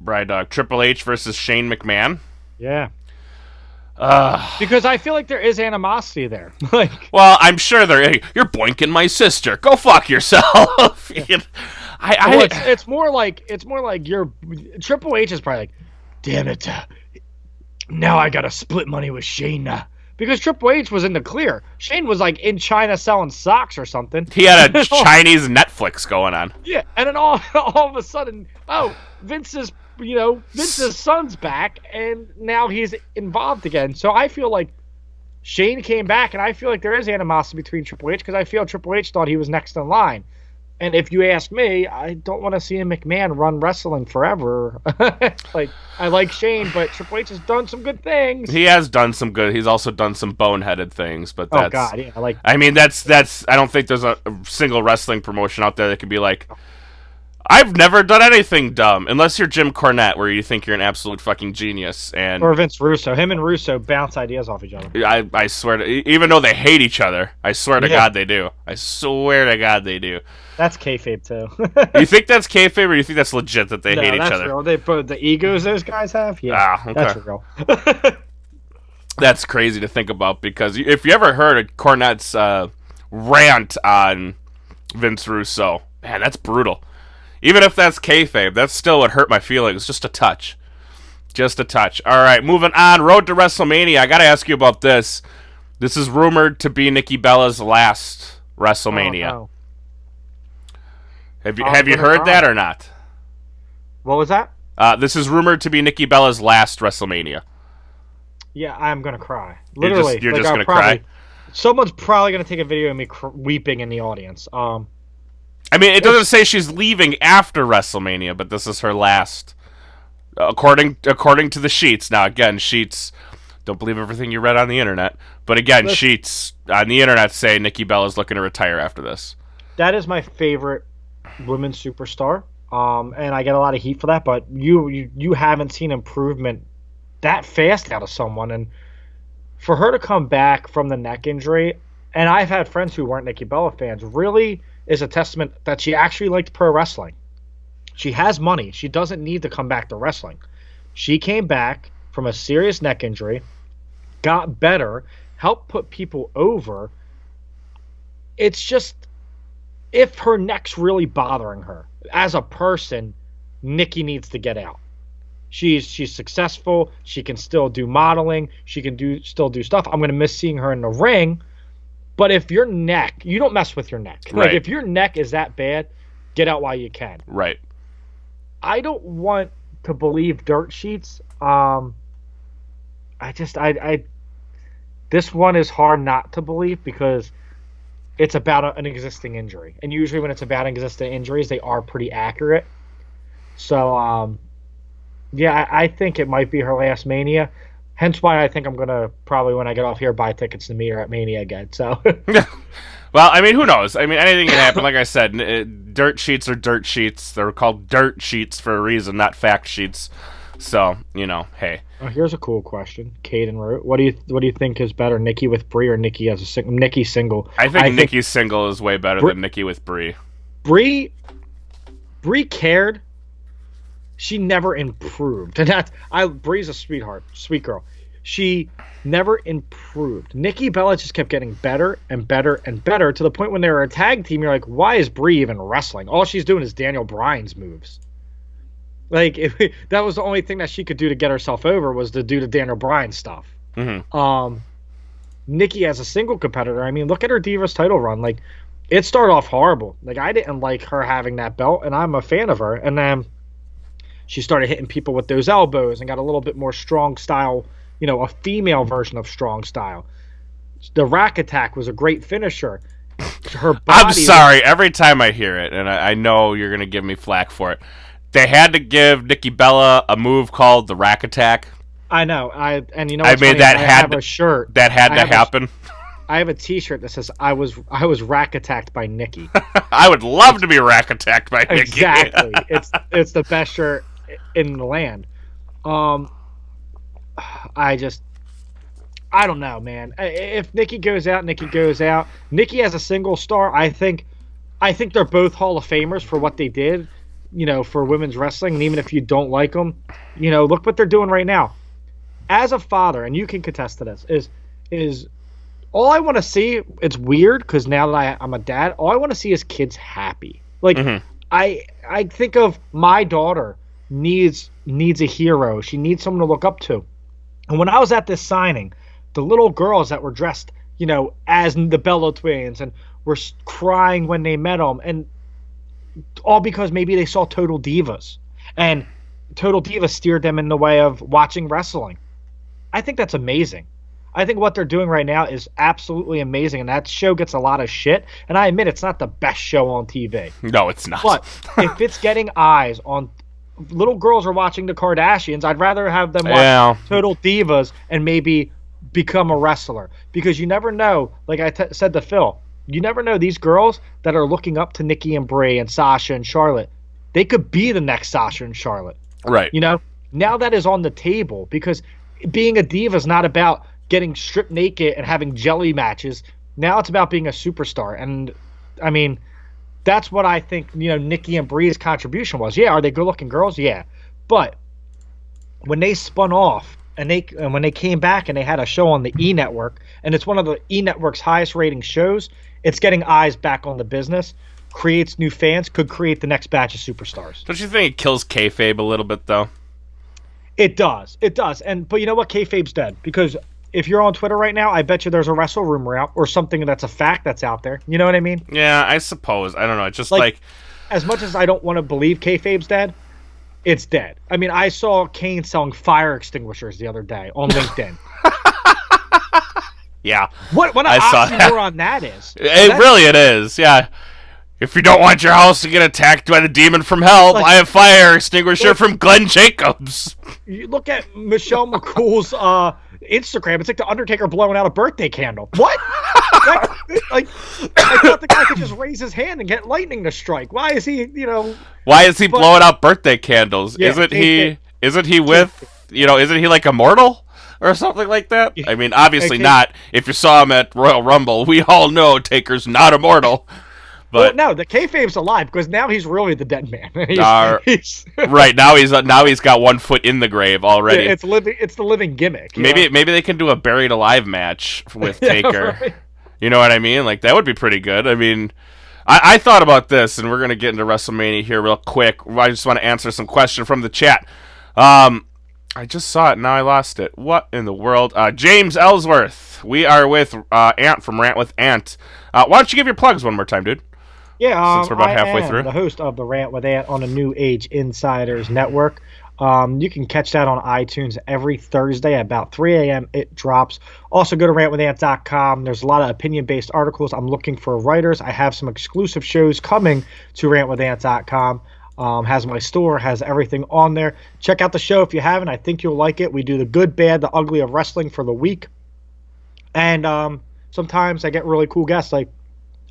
Brian Dog. Triple H versus Shane McMahon. Yeah. Because I feel like there is animosity there. Well, I'm sure you're boinking my sister. Go fuck yourself. It's more like you're Triple H is probably like, damn it, now I gotta split money with Shane. Because Triple H was in the clear. Shane was like in China selling socks or something. He had a Chinese Netflix going on. Yeah, and then all of a sudden, Vince's son's back, and now he's involved again. So I feel like Shane came back, and I feel like there is animosity between Triple H because I feel Triple H thought he was next in line. And if you ask me, I don't want to see a McMahon run wrestling forever. I like Shane, but Triple H has done some good things. He has done some good. He's also done some boneheaded things. But that's, oh God, yeah, that's. I don't think there's a single wrestling promotion out there that could be like, I've never done anything dumb, unless you're Jim Cornette, where you think you're an absolute fucking genius. Or Vince Russo. Him and Russo bounce ideas off each other. I swear to, even though they hate each other, I swear to God they do. I swear to God they do. That's kayfabe too. You think that's kayfabe, or you think that's legit that they hate each other? Real. They both the egos those guys have. Yeah, okay. That's real. That's crazy to think about, because if you ever heard of Cornette's rant on Vince Russo, man, that's brutal. Even if that's kayfabe, that still would hurt my feelings just a touch. Just a touch. All right, moving on. Road to WrestleMania. I got to ask you about this. This is rumored to be Nikki Bella's last WrestleMania. Oh, no. Have you heard that or not? What was that? This is rumored to be Nikki Bella's last WrestleMania. Yeah, I'm going to cry. Literally. You're just going to cry? Someone's probably going to take a video of me weeping in the audience. I mean, it doesn't say she's leaving after WrestleMania, but this is her last, according to the sheets. Now, again, sheets, don't believe everything you read on the internet, but again, sheets on the internet say Nikki Bella's looking to retire after this. That is my favorite women's superstar, and I get a lot of heat for that, but you haven't seen improvement that fast out of someone, and for her to come back from the neck injury, and I've had friends who weren't Nikki Bella fans, really is a testament that she actually liked pro wrestling. She has money. She doesn't need to come back to wrestling. She came back from a serious neck injury, got better, helped put people over. It's just, if her neck's really bothering her, as a person, Nikki needs to get out. She's successful. She can still do modeling. She can still do stuff. I'm going to miss seeing her in the ring. But if your neck, you don't mess with your neck. Right. Like, if your neck is that bad, get out while you can. Right. I don't want to believe dirt sheets. This one is hard not to believe because it's about an existing injury. And usually when it's about existing injuries, they are pretty accurate. So, I think it might be her last Mania. Hence why I think I'm going to probably, when I get off here, buy tickets to meet her at Mania again. So, Well, I mean, who knows? I mean, anything can happen. Like I said, dirt sheets are dirt sheets. They're called dirt sheets for a reason, not fact sheets. So, hey. Oh, here's a cool question. Caden wrote, "What do you think is better, Nikki with Brie or Nikki as a Nikki single?" I think Nikki single is way better than Nikki with Brie. Brie cared. She never improved, and Brie's a sweetheart, sweet girl. She never improved. Nikki Bella just kept getting better and better and better to the point when they were a tag team, you're like, why is Brie even wrestling? All she's doing is Daniel Bryan's moves. Like, that was the only thing that she could do to get herself over was to do the Daniel Bryan stuff. Mm-hmm. Nikki as a single competitor, I mean, look at her Divas title run. Like, it started off horrible. Like, I didn't like her having that belt, and I'm a fan of her. And then she started hitting people with those elbows and got a little bit more strong style, a female version of strong style. The rack attack was a great finisher. Her body I'm sorry. Every time I hear it, and I know you're going to give me flack for it, they had to give Nikki Bella a move called the rack attack. I know. I made that I have a shirt. That had to happen. I have a T-shirt that says I was rack attacked by Nikki. I would love to be rack attacked by Nikki. Exactly. It's the best shirt in the land. I don't know, man. If Nikki goes out, Nikki goes out. Nikki as a single star, I think they're both Hall of Famers for what they did, for women's wrestling. And even if you don't like them, look what they're doing right now. As a father, and you can contest to this, is all I want to see. It's weird because now that I'm a dad, all I want to see is kids happy. Like, mm-hmm. I think of my daughter needs a hero. She needs someone to look up to. And when I was at this signing, the little girls that were dressed, as the Bella twins and were crying when they met them, and all because maybe they saw Total Divas, and Total Divas steered them in the way of watching wrestling. I think that's amazing. I think what they're doing right now is absolutely amazing, and that show gets a lot of shit. And I admit it's not the best show on TV. No, it's not. But if it's getting eyes on little girls are watching the Kardashians, I'd rather have them watch Total Divas and maybe become a wrestler. Because you never know, like I said to Phil, you never know these girls that are looking up to Nikki and Brie and Sasha and Charlotte. They could be the next Sasha and Charlotte. Right. Now that is on the table because being a diva is not about getting stripped naked and having jelly matches. Now it's about being a superstar. And, I mean, that's what I think, Nikki and Brie's contribution was. Yeah, are they good-looking girls? Yeah. But when they spun off and when they came back and they had a show on the E! Network, and it's one of the E! Network's highest-rating shows, it's getting eyes back on the business, creates new fans, could create the next batch of superstars. Don't you think it kills kayfabe a little bit, though? It does. It does. But you know what? Kayfabe's dead. Because if you're on Twitter right now, I bet you there's a wrestle rumor out or something that's a fact that's out there. You know what I mean? Yeah, I suppose. I don't know. It's just like as much as I don't want to believe kayfabe's dead, it's dead. I mean, I saw Kane selling fire extinguishers the other day on LinkedIn. Yeah. What an oxymoron that is. It is. Yeah. If you don't want your house to get attacked by the demon from hell, buy a fire extinguisher from Glenn Jacobs. You look at Michelle McCool's Instagram. It's like the Undertaker blowing out a birthday candle. What? I thought the guy could just raise his hand and get lightning to strike. Why is he, Why is he blowing out birthday candles? Yeah, isn't he with, isn't he like immortal? Or something like that? I mean, obviously not. If you saw him at Royal Rumble, we all know Taker's not immortal. But no, the kayfabe's alive because now he's really the dead man. Right now he's got 1 foot in the grave already. Yeah, it's the living gimmick. Maybe they can do a buried alive match with Taker. Right. You know what I mean? Like that would be pretty good. I mean, I thought about this, and we're gonna get into WrestleMania here real quick. I just want to answer some question from the chat. I just saw it, now I lost it. What in the world? James Ellsworth. We are with Ant from Rant with Ant. Why don't you give your plugs one more time, dude? Yeah, since we're about halfway through. The host of the Rant with Ant on the New Age Insiders Network. You can catch that on iTunes every Thursday at about 3 a.m. It drops. Also, go to rantwithant.com. There's a lot of opinion-based articles. I'm looking for writers. I have some exclusive shows coming to rantwithant.com. Has my store, has everything on there. Check out the show if you haven't. I think you'll like it. We do the good, bad, the ugly of wrestling for the week. And sometimes I get really cool guests like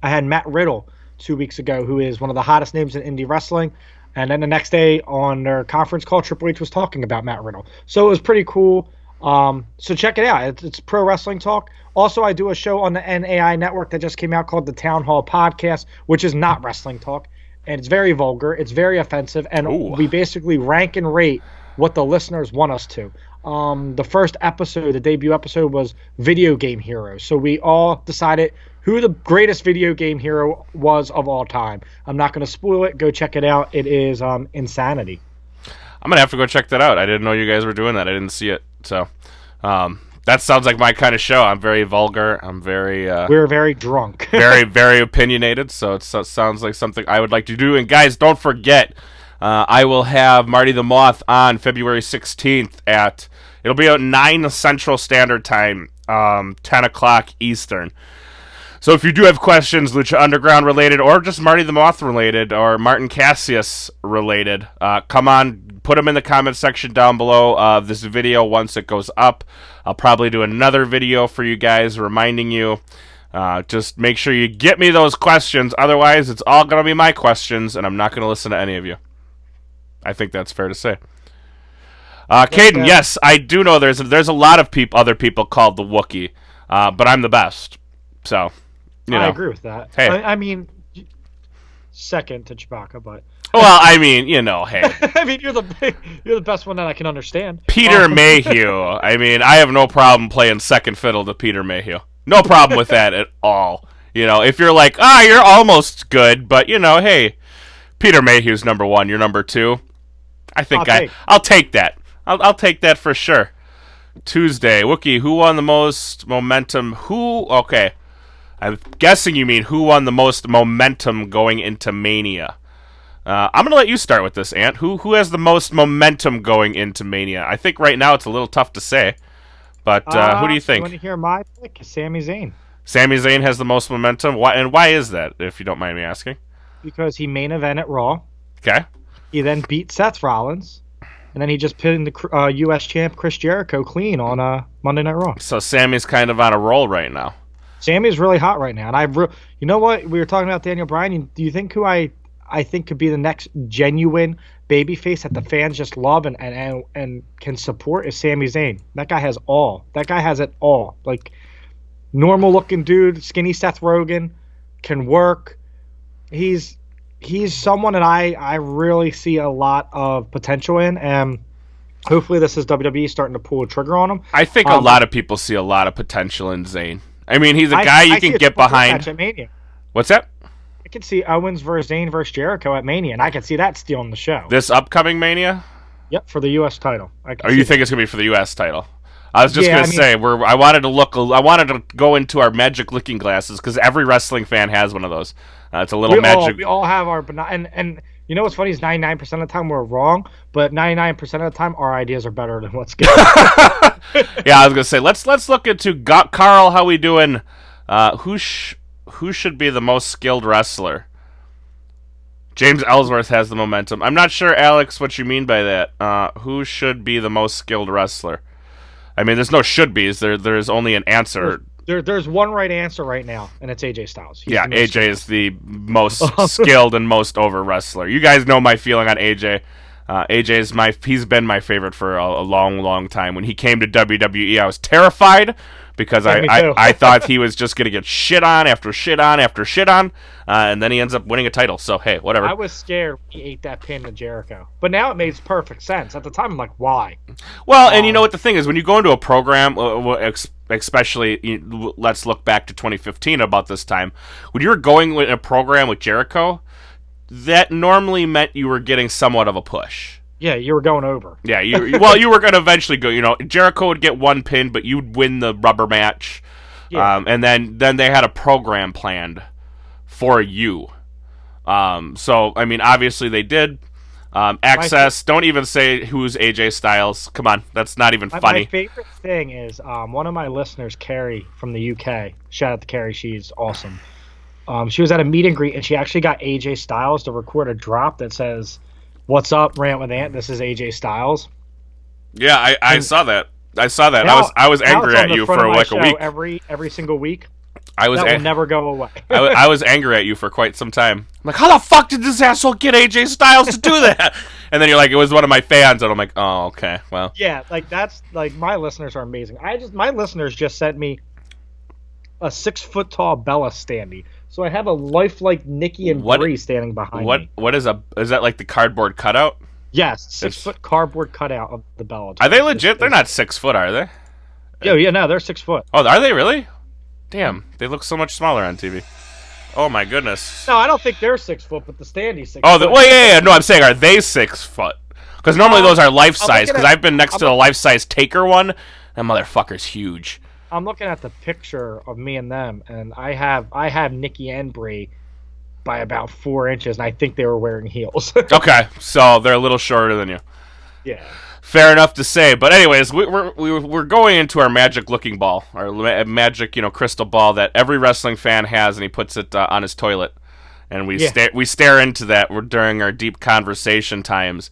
I had Matt Riddle 2 weeks ago, who is one of the hottest names in indie wrestling. And then the next day on their conference call, Triple H was talking about Matt Riddle. So it was pretty cool. So check it out. It's Pro Wrestling Talk. Also, I do a show on the NAI network that just came out called the Town Hall Podcast, which is not wrestling talk. And it's very vulgar. It's very offensive. And we basically rank and rate what the listeners want us to. The first episode, the debut episode, was video game heroes. So we all decided who the greatest video game hero was of all time. I'm not going to spoil it. Go check it out. It is insanity. I'm going to have to go check that out. I didn't know you guys were doing that. I didn't see it. So that sounds like my kind of show. I'm very vulgar. I'm very... We're very drunk. very, very opinionated. So it sounds like something I would like to do. And guys, don't forget, I will have Marty the Moth on February 16th at... It'll be at 9 Central Standard Time, 10 o'clock Eastern. So if you do have questions, Lucha Underground related, or just Marty the Moth related, or Martin Cassius related, come on, put them in the comment section down below of this video once it goes up. I'll probably do another video for you guys reminding you. Just make sure you get me those questions. Otherwise, it's all going to be my questions, and I'm not going to listen to any of you. I think that's fair to say. Caden, yes, I do know there's a lot of other people called the Wookie, but I'm the best. So... I agree with that. Hey. I mean, second to Chewbacca, but well, I mean, hey. I mean, you're the best one that I can understand. Peter Mayhew. I mean, I have no problem playing second fiddle to Peter Mayhew. No problem with that at all. If you're like, you're almost good, but hey, Peter Mayhew's number one. You're number two. I think I'll take that. I'll take that for sure. Tuesday, Wookie. Who won the most momentum? Okay. I'm guessing you mean who won the most momentum going into Mania. I'm going to let you start with this, Ant. Who has the most momentum going into Mania? I think right now it's a little tough to say, but who do you think? You want to hear my pick? Sami Zayn. Sami Zayn has the most momentum? Why is that, if you don't mind me asking? Because he main evented Raw. Okay. He then beat Seth Rollins, and then he just pinned the U.S. champ Chris Jericho clean on Monday Night Raw. So Sammy's kind of on a roll right now. Sammy's really hot right now, and you know what? We were talking about Daniel Bryan. Do you think who I think could be the next genuine babyface that the fans just love and can support is Sami Zayn. That guy has all. That guy has it all. Like, normal looking dude, skinny Seth Rogen, can work. He's someone that I really see a lot of potential in, and hopefully this is WWE starting to pull a trigger on him. I think a lot of people see a lot of potential in Zayn. I mean, he's a guy you can get behind. At Mania. What's that? I could see Owens versus Zayn versus Jericho at Mania, and I could see that stealing the show. This upcoming Mania? Yep, for the U.S. title. You think it's going to be for the U.S. title? I was just going to say, I wanted to go into our magic looking glasses, because every wrestling fan has one of those. It's a little magic. We all have our, and you know what's funny is 99% of the time we're wrong, but 99% of the time our ideas are better than what's good. Yeah, I was gonna say let's look into Carl. How we doing? Who should be the most skilled wrestler? James Ellsworth has the momentum. I'm not sure, Alex, what you mean by that. Who should be the most skilled wrestler? I mean, there's no should be's. There's only an answer. There's one right answer right now, and it's AJ Styles. Yeah, AJ is the most skilled and most over wrestler. You guys know my feeling on AJ. He's been my favorite for a long, long time. When he came to WWE, I was terrified because I thought he was just going to get shit on after shit on after shit on, and then he ends up winning a title. So, hey, whatever. I was scared when he ate that pin to Jericho. But now it makes perfect sense. At the time, I'm like, why? Well, and you know what the thing is? When you go into a program, especially, let's look back to 2015 about this time, when you were going in a program with Jericho, that normally meant you were getting somewhat of a push. Yeah, you were going over. Yeah, you were going to eventually go. Jericho would get one pin, but you'd win the rubber match. Yeah. And then they had a program planned for you. So, I mean, obviously they did. Access, don't even say who's AJ Styles. Come on, that's not even funny. My favorite thing is one of my listeners, Carrie, from the UK. Shout out to Carrie, she's awesome. She was at a meet and greet, and she actually got AJ Styles to record a drop that says, "What's up, Rant with Ant? This is AJ Styles." Yeah, I saw that. I saw that. I was angry at you for like a week. Every single week. I was that will never go away. I was angry at you for quite some time. I'm like, how the fuck did this asshole get AJ Styles to do that? And then you're like, it was one of my fans, and I'm like, oh, okay, well. Yeah, like that's like my listeners are amazing. My listeners just sent me a 6 foot tall Bella standee, so I have a lifelike Nikki and Brie standing behind me. What is that like the cardboard cutout? Yes, 6 foot cardboard cutout of the Bella. Are they legit? They're not 6 foot, are they? Yeah, no, they're 6 foot. Oh, are they really? Damn, they look so much smaller on TV. Oh my goodness. No, I don't think they're 6 foot, but the standee's 6 foot. foot. Well, yeah. No, I'm saying, are they 6 foot? Because normally those are life size. Because I've been next to the life size Taker one. That motherfucker's huge. I'm looking at the picture of me and them, and I have Nikki and Brie by about 4 inches, and I think they were wearing heels. Okay, so they're a little shorter than you. Yeah. Fair enough to say. But anyways, we're going into our magic looking ball, our magic crystal ball that every wrestling fan has, and he puts it on his toilet, and we stare into that during our deep conversation times.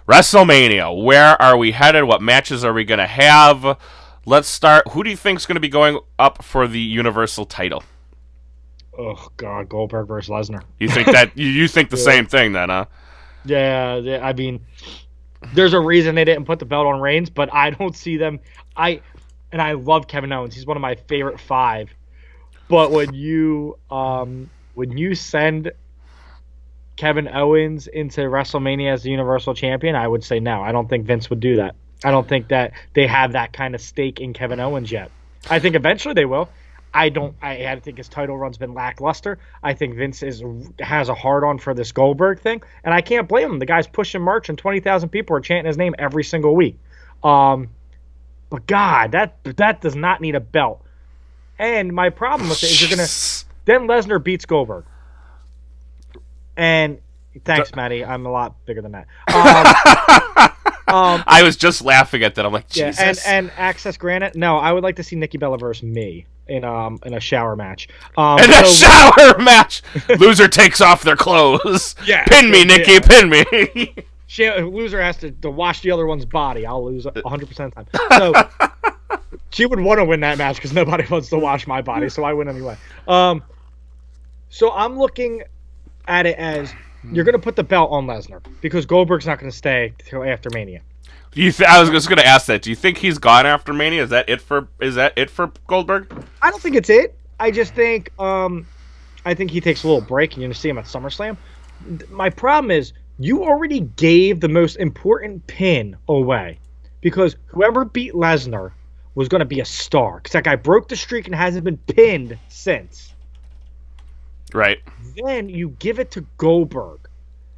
WrestleMania, where are we headed? What matches are we going to have? Let's start. Who do you think is going to be going up for the Universal title? Oh God, Goldberg versus Lesnar. You think that you think the same thing then, huh? Yeah, I mean, there's a reason they didn't put the belt on Reigns, but I don't see them. I love Kevin Owens. He's one of my favorite 5. But when you send Kevin Owens into WrestleMania as the Universal Champion, I would say no. I don't think Vince would do that. I don't think that they have that kind of stake in Kevin Owens yet. I think eventually they will. I think his title run's been lackluster. I think Vince has a hard-on for this Goldberg thing, and I can't blame him. The guy's pushing merch, and 20,000 people are chanting his name every single week. But God, that does not need a belt. And my problem with it is then Lesnar beats Goldberg. And thanks, Matty. I'm a lot bigger than that. I was just laughing at that. I'm like, Jesus. Yeah, and access granted. No, I would like to see Nikki Bella versus me in a shower match. A shower match. Loser takes off their clothes. Yeah, pin me, Nikki. Yeah. Pin me. Loser has to wash the other one's body. I'll lose 100% of the time. So she would want to win that match because nobody wants to wash my body, so I win anyway. So I'm looking at it as you're going to put the belt on Lesnar because Goldberg's not going to stay till after Mania. I was just going to ask that. Do you think he's gone after Mania? Is that it for Goldberg? I don't think it's it. I just think he takes a little break and you're going to see him at SummerSlam. My problem is you already gave the most important pin away because whoever beat Lesnar was going to be a star because that guy broke the streak and hasn't been pinned since. Right. Then you give it to Goldberg.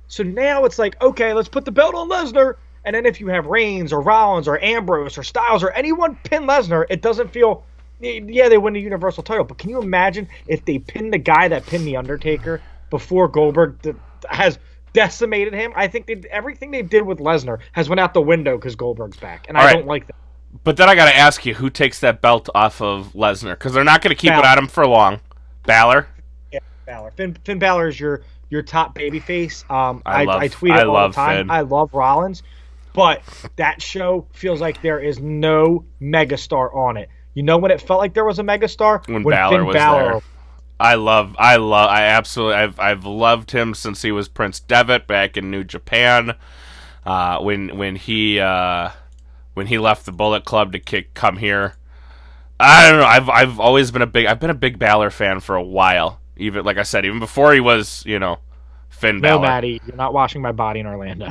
So now it's like, okay, let's put the belt on Lesnar. And then if you have Reigns or Rollins or Ambrose or Styles or anyone pin Lesnar, it doesn't feel, yeah, they win the Universal title. But can you imagine if they pin the guy that pinned The Undertaker before Goldberg has decimated him? I think everything they did with Lesnar has went out the window because Goldberg's back. And I don't like that. But then I got to ask you, who takes that belt off of Lesnar? Because they're not going to keep it on him for long. Balor? Yeah, Balor. Finn Balor is your top babyface. I tweet it all the time. Finn. I love Rollins. But that show feels like there is no megastar on it. You know when it felt like there was a megastar? When Balor was there. I've loved him since he was Prince Devitt back in New Japan. When he left the Bullet Club to come here. I don't know. I've always been a big Balor fan for a while. Even like I said, even before he was, Finn Balor. No, Maddie, you're not washing my body in Orlando.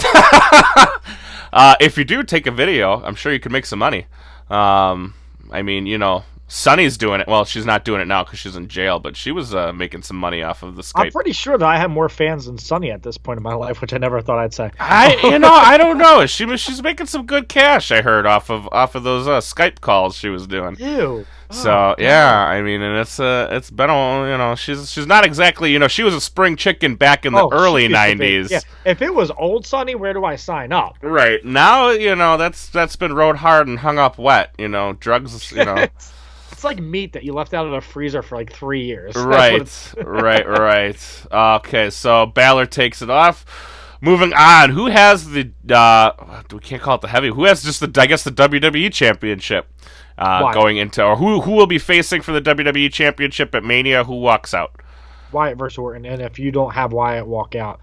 If you do take a video, I'm sure you could make some money. I mean, Sunny's doing it. Well, she's not doing it now because she's in jail, but she was making some money off of the Skype. I'm pretty sure that I have more fans than Sunny at this point in my life, which I never thought I'd say. I don't know. She's making some good cash. I heard off of those Skype calls she was doing. Ew. So yeah, I mean, and it's been she's not exactly she was a spring chicken back in the early '90s. Yeah, if it was old Sunny, where do I sign up? Right now, that's been rode hard and hung up wet. Drugs. It's like meat that you left out of the freezer for like 3 years. Right. Okay, so Balor takes it off. moving on. Who has the? We can't call it the heavy. Who has just the? I guess the WWE Championship going into, or who will be facing for the WWE Championship at Mania? Who walks out? Wyatt versus Orton, and if you don't have Wyatt walk out,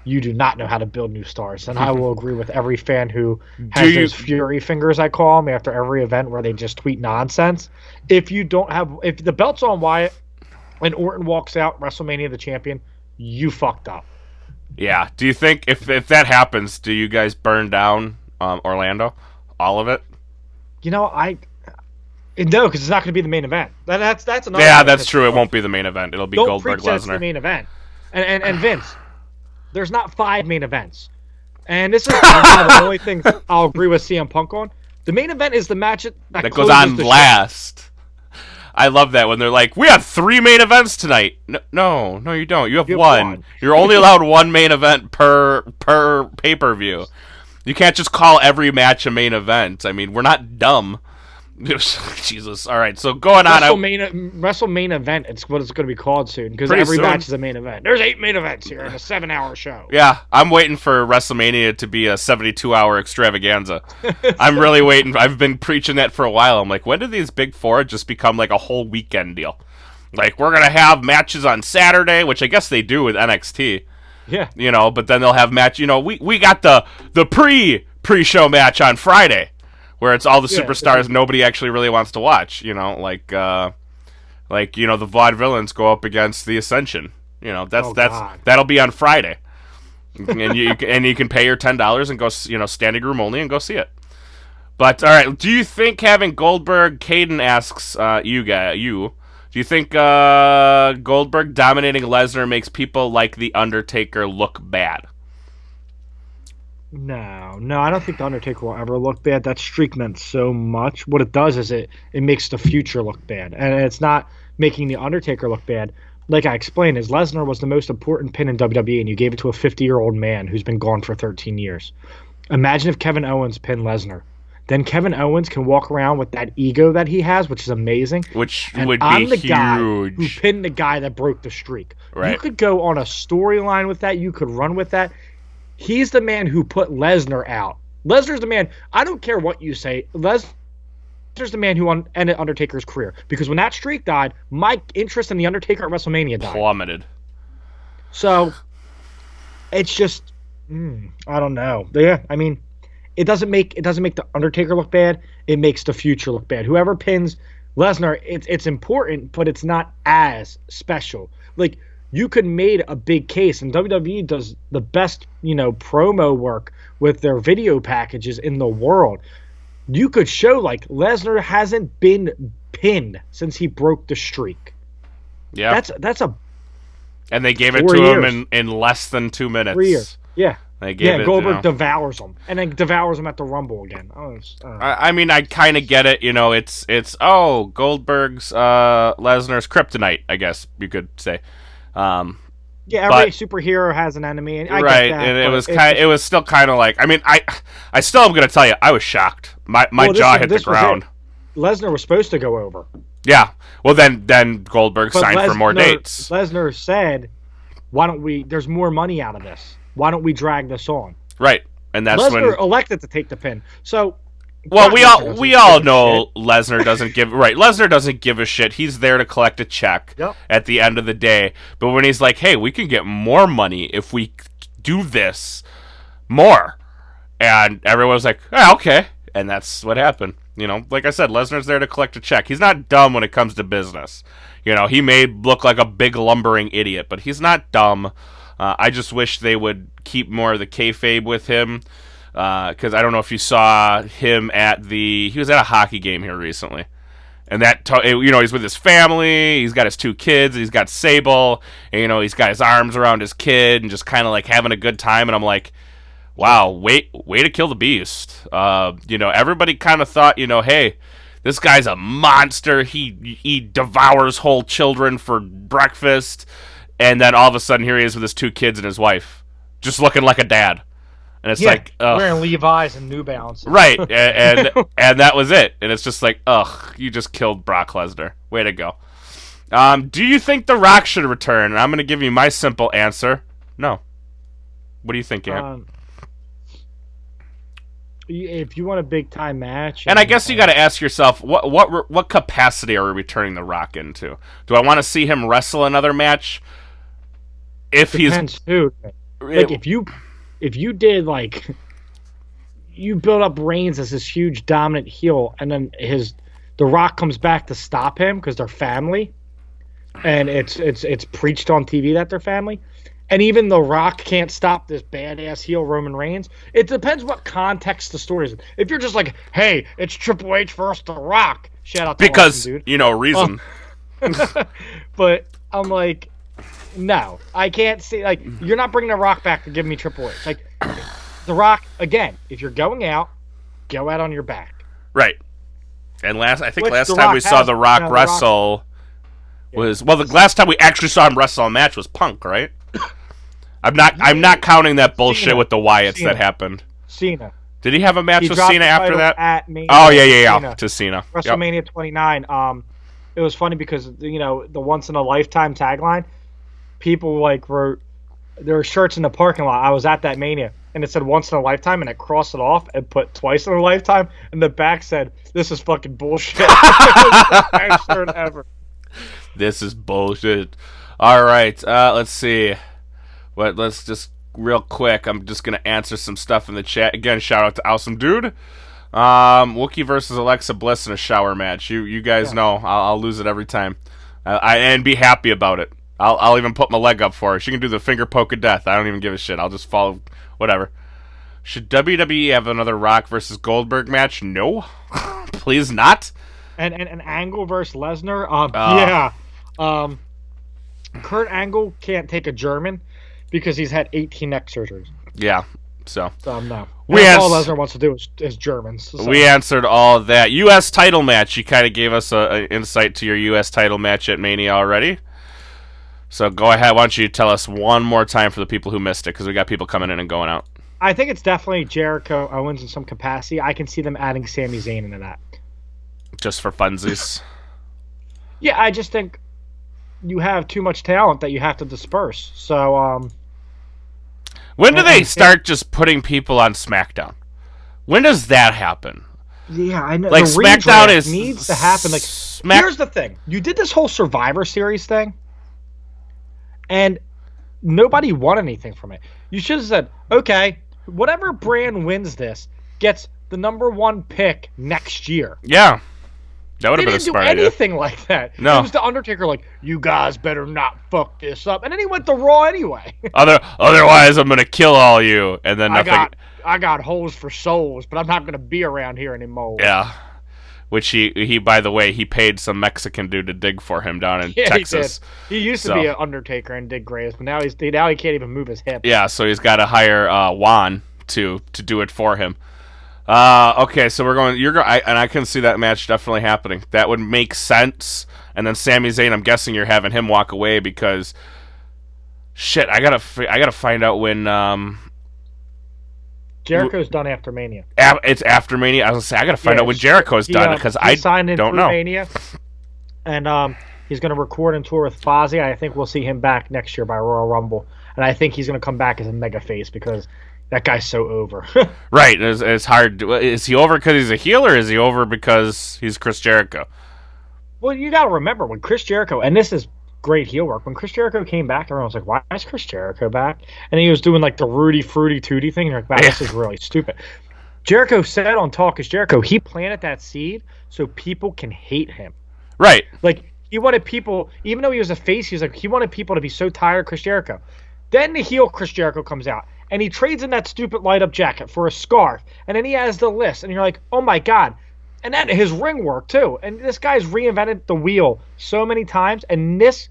you do not know how to build new stars. And I will agree with every fan who has those fury fingers, I call them, after every event where they just tweet nonsense. If the belt's on Wyatt and Orton walks out, WrestleMania the champion, you fucked up. Yeah. Do you think if that happens, do you guys burn down Orlando? All of it? No, because it's not going to be the main event. That's another. Yeah, that's true. It won't be the main event. It'll be Goldberg Lesnar. It's the main event. And Vince, there's not 5 main events. And this is one of the only things I'll agree with CM Punk on. The main event is the match that goes on last. I love that when they're like, "We have 3 main events tonight." No, you don't. You have one. You're only allowed 1 main event per pay-per-view. You can't just call every match a main event. I mean, we're not dumb. Jesus. All right. So going on. WrestleMania event. It's what it's going to be called soon because every match is a main event. There's 8 main events here in a 7-hour show. Yeah, I'm waiting for WrestleMania to be a 72-hour extravaganza. I'm really waiting. I've been preaching that for a while. I'm like, when did these big 4 just become like a whole weekend deal? Like, we're gonna have matches on Saturday, which I guess they do with NXT. Yeah. But then they'll have match. We got the pre-show match on Friday, where it's all the superstars nobody actually really wants to watch, like the Vaudevillains go up against the Ascension. That'll be on Friday, and you can pay your $10 and go, standing room only, and go see it. But all right, do you think having Goldberg? Caden asks do you think Goldberg dominating Lesnar makes people like the Undertaker look bad? No, I don't think The Undertaker will ever look bad. That streak meant so much. What it does is it makes the future look bad. And it's not making The Undertaker look bad. Like I explained, is Lesnar was the most important pin in WWE, and you gave it to a 50-year-old man who's been gone for 13 years. Imagine if Kevin Owens pinned Lesnar. Then Kevin Owens can walk around with that ego that he has, which is amazing. Which and would be I'm the huge. guy who pinned the guy that broke the streak. Right. You could go on a storyline with that. You could run with that. He's the man who put Lesnar out. Lesnar's the man. I don't care what you say. Lesnar's the man who ended Undertaker's career. Because when that streak died, my interest in The Undertaker at WrestleMania died. Plummeted. So, it's just, I don't know. Yeah, I mean, it doesn't make The Undertaker look bad. It makes the future look bad. Whoever pins Lesnar, it's important, but it's not as special. Like, you could made a big case, and WWE does the best, promo work with their video packages in the world. You could show, like, Lesnar hasn't been pinned since he broke the streak. Yeah. That's a... And they gave it to him in less than 2 minutes. 3 years. Yeah. They gave it, Goldberg devours him. And then devours him at the Rumble again. I mean, I kind of get it. It's Goldberg's Lesnar's kryptonite, I guess you could say. Every superhero has an enemy, and I right, get that, and it was still kind of like, I mean, I still am gonna tell you, I was shocked. My jaw hit the ground. Lesnar was supposed to go over. Yeah, well then Goldberg signed for more dates. Lesnar said, "Why don't we? There's more money out of this. Why don't we drag this on?" Right, and that's Lesnar when elected to take the pin. So. Well, we all know Lesnar doesn't give Lesnar doesn't give a shit. He's there to collect a check at the end of the day. But when he's like, "Hey, we can get more money if we do this more," and everyone's like, "Okay," and that's what happened. Like I said, Lesnar's there to collect a check. He's not dumb when it comes to business. He may look like a big lumbering idiot, but he's not dumb. I just wish they would keep more of the kayfabe with him. Because I don't know if you saw him he was at a hockey game here recently, and he's with his family, he's got his 2 kids, he's got Sable, and he's got his arms around his kid and just kind of like having a good time, and I'm like, wow, way to kill the beast. Everybody kind of thought, hey, this guy's a monster, he devours whole children for breakfast, and then all of a sudden here he is with his 2 kids and his wife, just looking like a dad. And it's like wearing Levi's and New Balance, right? And that was it. And it's just like, you just killed Brock Lesnar. Way to go. Do you think The Rock should return? And I'm going to give you my simple answer: no. What do you think, Ant? If you want a big time match, and I guess you got to ask yourself, what capacity are we returning The Rock into? Do I want to see him wrestle another match? Depends who. Like if you did like you build up Reigns as this huge dominant heel, and then The Rock comes back to stop him because they're family, and it's preached on TV that they're family. And even The Rock can't stop this badass heel Roman Reigns. It depends what context the story is in. If you're just like, hey, it's Triple H versus The Rock, shout out to because Austin, dude. Reason. But I'm like, no, I can't see. Like, you're not bringing The Rock back to give me Triple H. Like, The Rock again. If you're going out, go out on your back. Right. And last time we saw The Rock wrestle was the last time we actually saw him wrestle a match was Punk, right? I'm not counting that bullshit Cena. with the Wyatts that happened. Cena. Did he have a match with Cena after that? At Mania, oh yeah, to Cena. WrestleMania 29. It was funny because the once in a lifetime tagline, people like wrote there were shirts in the parking lot. I was at that Mania, and it said once in a lifetime, and it crossed it off and put twice in a lifetime, and the back said, "This is fucking bullshit." It was the best shirt ever. This is bullshit. All right, let's see. Let's just real quick. I'm just gonna answer some stuff in the chat. Again, shout out to Awesome Dude. Wookie versus Alexa Bliss in a shower match. You guys know I'll lose it every time. And be happy about it. I'll even put my leg up for her. She can do the finger poke of death. I don't even give a shit. I'll just follow whatever. Should WWE have another Rock versus Goldberg match? No, please not. And Angle versus Lesnar. Yeah. Kurt Angle can't take a German because he's had 18 neck surgeries. Yeah, so no. That's all Lesnar wants to do is Germans. So. We answered all of that. U.S. title match. You kind of gave us an insight to your U.S. title match at Mania already. So go ahead. Why don't you tell us one more time for the people who missed it, because we got people coming in and going out. I think it's definitely Jericho Owens in some capacity. I can see them adding Sami Zayn into that. Just for funsies? Yeah, I just think you have too much talent that you have to disperse. So, when do they start just putting people on SmackDown? When does that happen? Yeah, I know. Like, SmackDown needs to happen. Like, here's the thing: you did this whole Survivor Series thing, and nobody won anything from it. You should have said, okay, whatever brand wins this gets the #1 pick next year. Yeah. That would have been a smart idea. They didn't do anything like that. No. It was the Undertaker like, you guys better not fuck this up. And then he went to Raw anyway. Otherwise, I'm going to kill all you. And then nothing. I got holes for souls, but I'm not going to be around here anymore. Yeah. Which he by the way, he paid some Mexican dude to dig for him down in Texas. He used to be an Undertaker and dig graves, but now he can't even move his hip. Yeah, so he's got to hire Juan to do it for him. Okay, so we're going. And I can see that match definitely happening. That would make sense. And then Sami Zayn, I'm guessing you're having him walk away because, shit, I gotta find out when. Jericho's done after Mania. It's after Mania. I was gonna say I gotta find out when Jericho's done because I signed in don't know. Mania, and he's gonna record and tour with Fozzy. I think we'll see him back next year by Royal Rumble, and I think he's gonna come back as a mega face because. That guy's so over. Right. It's hard. Is he over because he's a heel, or is he over because he's Chris Jericho? Well, you got to remember, when Chris Jericho, and this is great heel work, when Chris Jericho came back, everyone was like, why is Chris Jericho back? And he was doing like the Rudy Fruity Tooty thing. You're like, wow, this is really stupid. Jericho said on Talk is Jericho, he planted that seed so people can hate him. Right. Like, he wanted people, even though he was a face, he wanted people to be so tired of Chris Jericho. Then the heel Chris Jericho comes out. And he trades in that stupid light-up jacket for a scarf. And then he has the list. And you're like, oh, my God. And then his ring work, too. And this guy's reinvented the wheel so many times. And this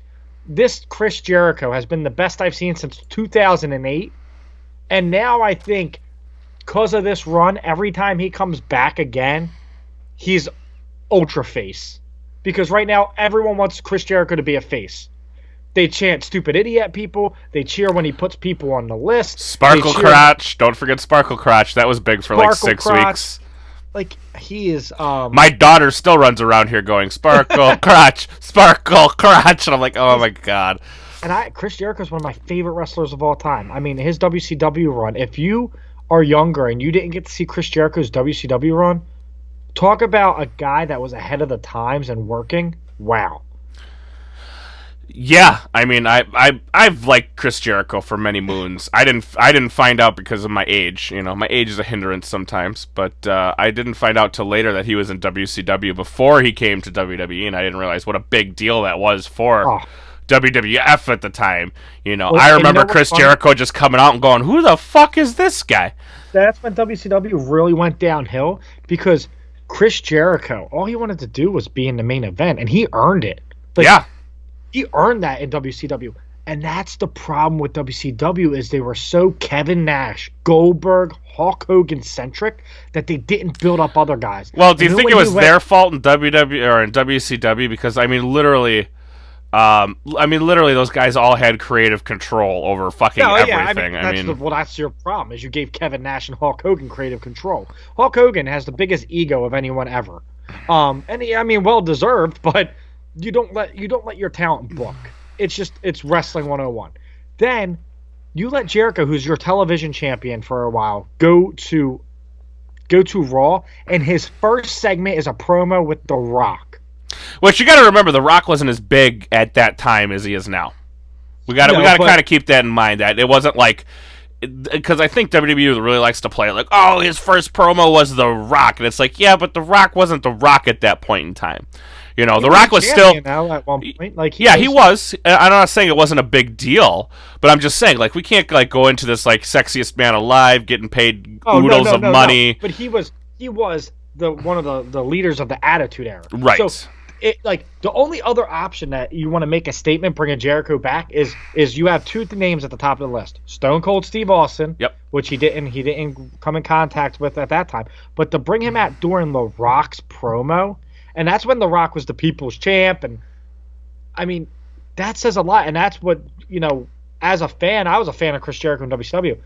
Chris Jericho has been the best I've seen since 2008. And now I think because of this run, every time he comes back again, he's ultra face. Because right now, everyone wants Chris Jericho to be a face. They chant stupid idiot at people. They cheer when he puts people on the list. Sparkle Crotch. Don't forget Sparkle Crotch. That was big for like 6 weeks. Like, he is... My daughter still runs around here going, Sparkle Crotch, Sparkle Crotch. And I'm like, oh my God. Chris Jericho is one of my favorite wrestlers of all time. I mean, his WCW run. If you are younger and you didn't get to see Chris Jericho's WCW run, talk about a guy that was ahead of the times and working. Wow. Yeah, I mean, I've liked Chris Jericho for many moons. I didn't find out because of my age. You know, my age is a hindrance sometimes. But I didn't find out till later that he was in WCW before he came to WWE, and I didn't realize what a big deal that was for WWF at the time. You know, I remember Chris Jericho just coming out and going, "Who the fuck is this guy?" That's when WCW really went downhill because Chris Jericho, all he wanted to do was be in the main event, and he earned it. Yeah. He earned that in WCW. And that's the problem with WCW is they were so Kevin Nash, Goldberg, Hulk Hogan centric that they didn't build up other guys. Well, do you think it was their fault in WWE or in WCW? Because literally, those guys all had creative control over fucking everything. That's your problem is you gave Kevin Nash and Hulk Hogan creative control. Hulk Hogan has the biggest ego of anyone ever. Well deserved, but you don't let your talent book. It's wrestling 101. Then you let Jericho, who's your television champion for a while, go to Raw, and his first segment is a promo with The Rock. Which you got to remember, The Rock wasn't as big at that time as he is now. We got to kind of keep that in mind. That it wasn't like, because I think WWE really likes to play like, oh, his first promo was The Rock, and it's like, yeah, but The Rock wasn't The Rock at that point in time. You know, The Rock was still now at one point. Like he was. I'm not saying it wasn't a big deal, but I'm just saying like we can't like go into this like sexiest man alive, getting paid oodles of money. No. But he was the one of the leaders of the Attitude Era. Right. So the only other option that you want to make a statement bringing Jericho back is you have two names at the top of the list: Stone Cold Steve Austin, yep, which he didn't come in contact with at that time, but to bring him out during The Rock's promo. And that's when The Rock was the people's champ. And, I mean, that says a lot. And that's what, as a fan, I was a fan of Chris Jericho in WCW.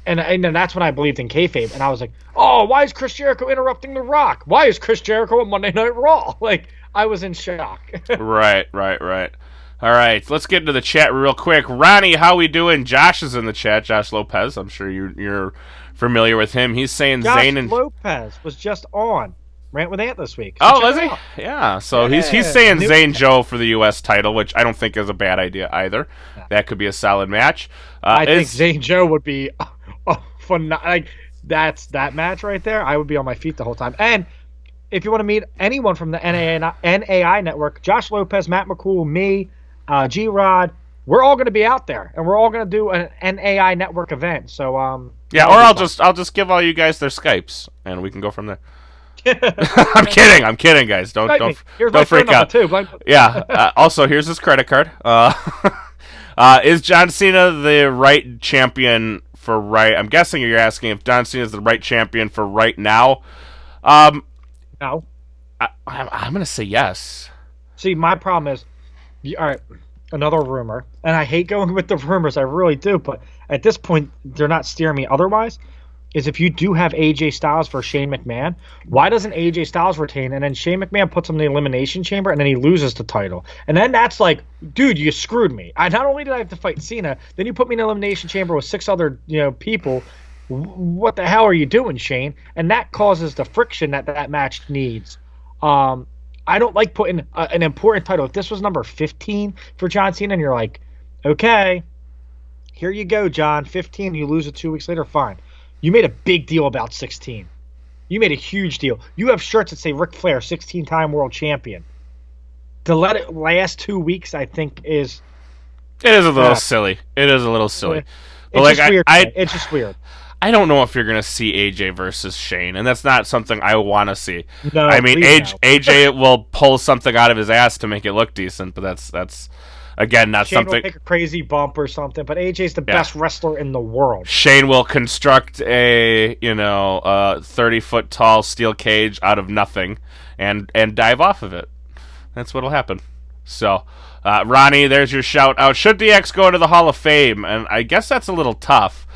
And that's when I believed in kayfabe. And I was like, oh, why is Chris Jericho interrupting The Rock? Why is Chris Jericho on Monday Night Raw? Like, I was in shock. Right. All right, let's get into the chat real quick. Ronnie, how we doing? Josh is in the chat. Josh Lopez. I'm sure you're familiar with him. He's saying Zayn and Lopez was just on Rant with Ant this week. So was he? Yeah. So he's saying Zayn Joe for the U.S. title, which I don't think is a bad idea either. Yeah. That could be a solid match. I think Zayn Joe would be phenomenal. That's that match right there. I would be on my feet the whole time. And if you want to meet anyone from the NAI network, Josh Lopez, Matt McCool, me, G-Rod, we're all going to be out there, and we're all going to do an NAI network event. So yeah, or I'll just give all you guys their Skypes, and we can go from there. I'm kidding, guys. Don't freak out. Yeah. Also, here's his credit card. Is John Cena the right champion for right? I'm guessing you're asking if John Cena is the right champion for right now. No. I'm gonna say yes. See, my problem is, all right, another rumor, and I hate going with the rumors. I really do, but at this point, they're not steering me otherwise. Is if you do have AJ Styles for Shane McMahon, why doesn't AJ Styles retain and then Shane McMahon puts him in the Elimination Chamber and then he loses the title? And then that's like, dude, you screwed me. Not only did I have to fight Cena, then you put me in the Elimination Chamber with 6 other people. What the hell are you doing, Shane? And that causes the friction that match needs. I don't like putting an important title. If this was number 15 for John Cena and you're like, okay, here you go, John, 15, you lose it 2 weeks later, fine. You made a big deal about 16. You made a huge deal. You have shirts that say Ric Flair, 16-time world champion. To let it last 2 weeks, I think is... It is a little silly. It is a little silly. It's just weird. It's just weird. I don't know if you're going to see AJ versus Shane, and that's not something I want to see. No, I mean, AJ will pull something out of his ass to make it look decent, but that's again, not Shane something. Will take a crazy bump or something, but AJ's the best wrestler in the world. Shane will construct a 30-foot tall steel cage out of nothing and dive off of it. That's what'll happen. So, Ronnie, there's your shout out. Should DX go into the Hall of Fame? And I guess that's a little tough.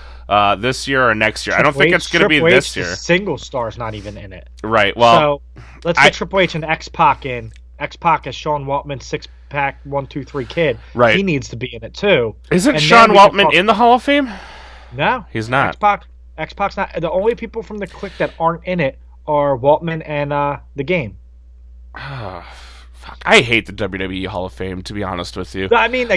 This year or next year? I don't think it's going to be this year. Single star's not even in it. Right. Well, so let's get Triple H and X-Pac in. X-Pac as Sean Waltman, six-pack, 1, 2, 3 kid. Right. He needs to be in it too. Isn't And Sean then we can Waltman talk- in the Hall of Fame? No, He's not. X-Pac's not. The only people from the Clique that aren't in it are Waltman and the Game. Oh, fuck. I hate the WWE Hall of Fame, to be honest with you. But I mean,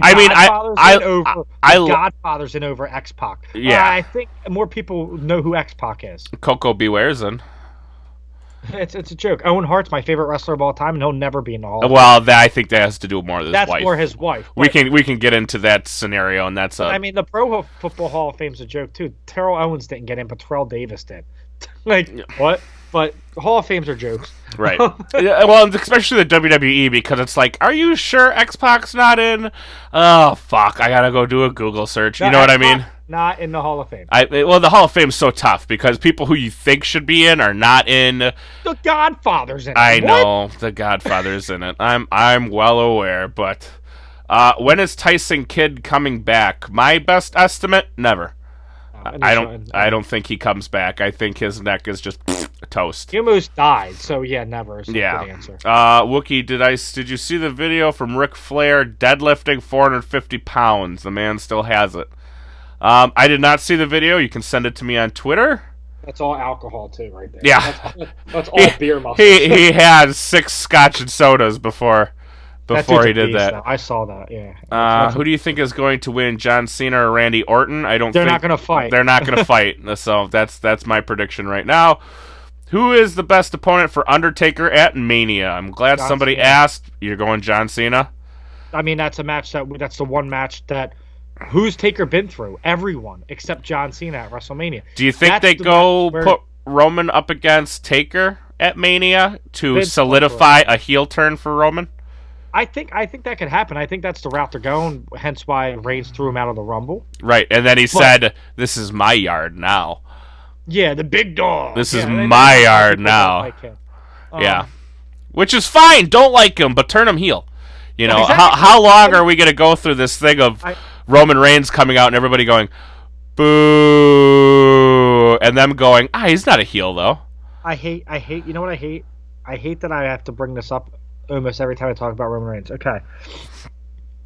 Godfather's in over X-Pac. Yeah. I think more people know who X-Pac is. Coco Beware's in. It's a joke. Owen Hart's my favorite wrestler of all time, and he'll never be in the Hall of Fame. Well, I think that has to do more with his That's wife. more his wife. We can get into that scenario, and that's I mean, the Pro Football Hall of Fame's a joke too. Terrell Owens didn't get in, but Terrell Davis did. What? But Hall of Fames are jokes. Right. Yeah, well, especially the WWE, because it's like, are you sure X-Pac's not in? Oh, fuck. I gotta go do a Google search. You know what I mean? Not in the Hall of Fame. Well, the Hall of Fame's so tough, because people who you think should be in are not in. The Godfather's in it. I know. The Godfather's in it. I'm well aware, but when is Tyson Kidd coming back? My best estimate, never. I don't think he comes back. I think his neck is just toast. He almost died, so yeah, never is a good answer. Wookie, did you see the video from Ric Flair deadlifting 450 pounds? The man still has it. I did not see the video. You can send it to me on Twitter. That's all alcohol too, right there. Yeah, that's all beer muscle. He had 6 scotch and sodas before he did that. Though. I saw that. Yeah. Who do you think is going to win, John Cena or Randy Orton? They're not going to fight. They're not going to fight. So that's my prediction right now. Who is the best opponent for Undertaker at Mania? I'm glad somebody asked. You're going John Cena? I mean, that's a match that's the one match that who's Taker been through? Everyone except John Cena at WrestleMania. Do you think they go put Roman up against Taker at Mania to solidify a heel turn for Roman? I think that could happen. I think that's the route they're going, hence why Reigns threw him out of the Rumble. Right, and then he said, "This is my yard now." Yeah, the big dog. This is my yard now. Like him. Yeah, which is fine. Don't like him, but turn him heel. You know, exactly. how long are we going to go through this thing of Roman Reigns coming out and everybody going, boo, and them going, he's not a heel though. I hate. You know what I hate? I hate that I have to bring this up almost every time I talk about Roman Reigns. Okay.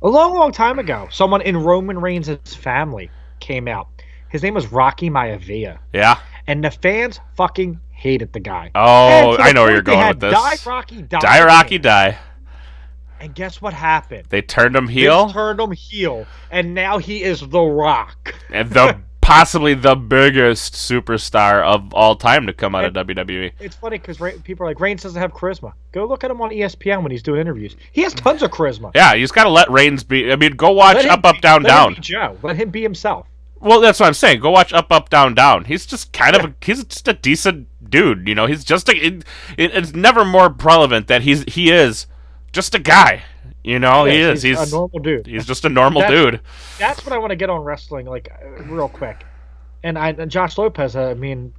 A long time ago, someone in Roman Reigns' family came out. His name was Rocky Maivia. Yeah. And the fans fucking hated the guy. Oh, I know where you're going with this. Die, Rocky, die. Die, Rocky, die. And guess what happened? They turned him heel? They turned him heel. And now he is The Rock. And possibly the biggest superstar of all time to come out of WWE. It's funny because people are like, Reigns doesn't have charisma. Go look at him on ESPN when he's doing interviews. He has tons of charisma. Yeah, you just got to let Reigns be. I mean, go watch Up, Down, Down. Let him be Joe. Let him be himself. Well, that's what I'm saying. Go watch Up, Down, Down. He's just he's just a decent dude. You know, he's just it's never more relevant that he is just a guy. You know, he's a normal dude. He's just a normal dude. That's what I want to get on wrestling, real quick. And Josh Lopez,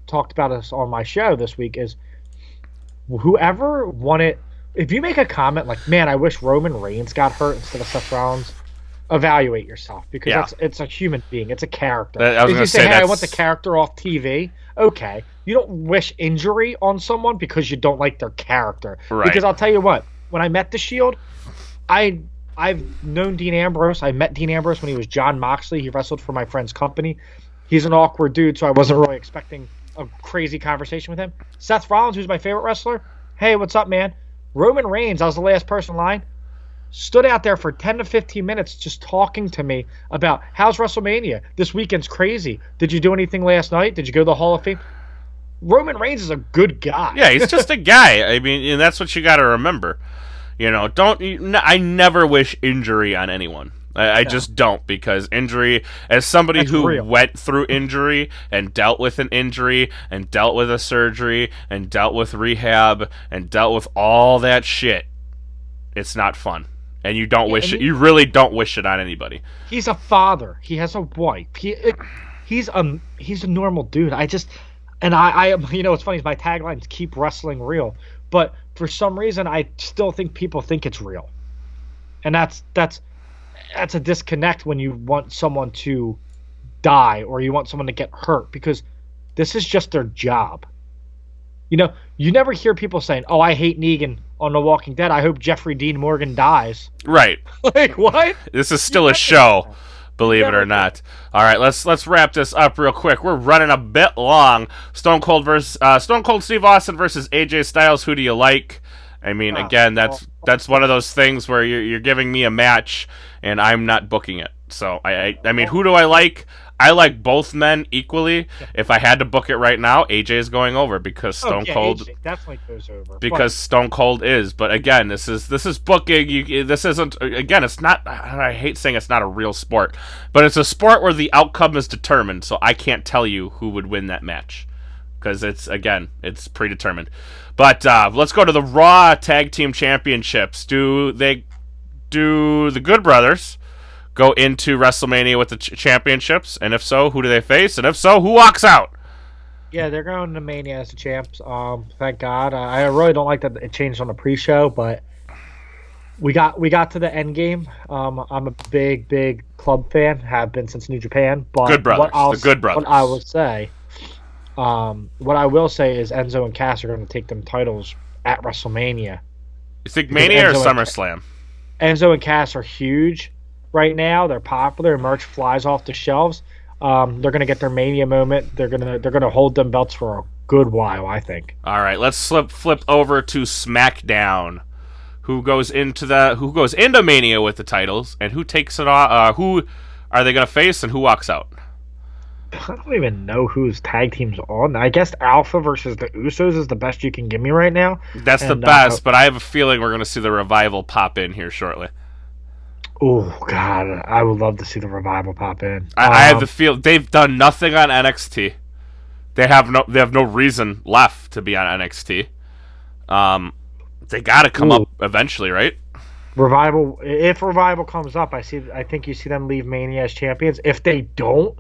talked about us on my show this week. Is whoever wanted, if you make a comment like, "Man, I wish Roman Reigns got hurt instead of Seth Rollins," evaluate yourself because it's a human being, it's a character. I was if you say, "Hey, I want the character off TV," okay, you don't wish injury on someone because you don't like their character. Right. Because I'll tell you what, when I met the Shield. I've known Dean Ambrose. I met Dean Ambrose when he was John Moxley. He wrestled for my friend's company. He's an awkward dude, so I wasn't really expecting a crazy conversation with him. Seth Rollins, who's my favorite wrestler, hey, what's up, man? Roman Reigns, I was the last person in line, stood out there for 10 to 15 minutes just talking to me about how's WrestleMania? This weekend's crazy. Did you do anything last night? Did you go to the Hall of Fame? Roman Reigns is a good guy. Yeah, he's just a guy. I mean, and that's what you got to remember. You know, I never wish injury on anyone. I just don't, because injury, as somebody who went through injury and dealt with an injury and dealt with a surgery and dealt with rehab and dealt with all that shit, it's not fun. And you don't wish it. You really don't wish it on anybody. He's a father. He has a wife. He's a normal dude. I you know, it's funny. My tagline is "Keep wrestling real," but for some reason, I still think people think it's real, and that's a disconnect when you want someone to die or you want someone to get hurt, because this is just their job. You know, you never hear people saying, "Oh, I hate Negan on The Walking Dead, I hope Jeffrey Dean Morgan dies. Right. Like, what? This is still a show, believe it or not. All right, let's wrap this up real quick. We're running a bit long. Stone Cold Steve Austin versus AJ Styles. Who do you like? I mean, again, that's one of those things where you're giving me a match and I'm not booking it. So I mean, who do I like? I like both men equally. If I had to book it right now, AJ is going over because Stone Cold AJ definitely goes over. because Stone Cold is. But again, this is booking. This isn't. Again, it's not. I hate saying it's not a real sport, but it's a sport where the outcome is determined. So I can't tell you who would win that match because it's predetermined. But let's go to the Raw Tag Team Championships. Do the Good Brothers go into WrestleMania with the championships? And if so, who do they face? And if so, who walks out? Yeah, they're going to Mania as the champs. Thank God. I really don't like that it changed on the pre-show, but we got to the end game. I'm a big club fan. Have been since New Japan. But Good Brothers. The Good Brothers. What I will say is Enzo and Cass are going to take them titles at WrestleMania. You think Mania or SummerSlam? Enzo and Cass are huge right now. They're popular. Merch flies off the shelves. They're gonna get their Mania moment. They're gonna hold them belts for a good while, I think. All right, let's flip over to SmackDown. Who goes into Mania with the titles, and who takes it off? Who are they gonna face, and who walks out? I don't even know whose tag team's on. I guess Alpha versus the Usos is the best you can give me right now. That's the best, but I have a feeling we're gonna see the Revival pop in here shortly. Oh God, I would love to see the Revival pop in. I have the feel they've done nothing on NXT. They have no reason left to be on NXT. They got to come up eventually, right? Revival. If Revival comes up, I think you see them leave Mania as champions. If they don't,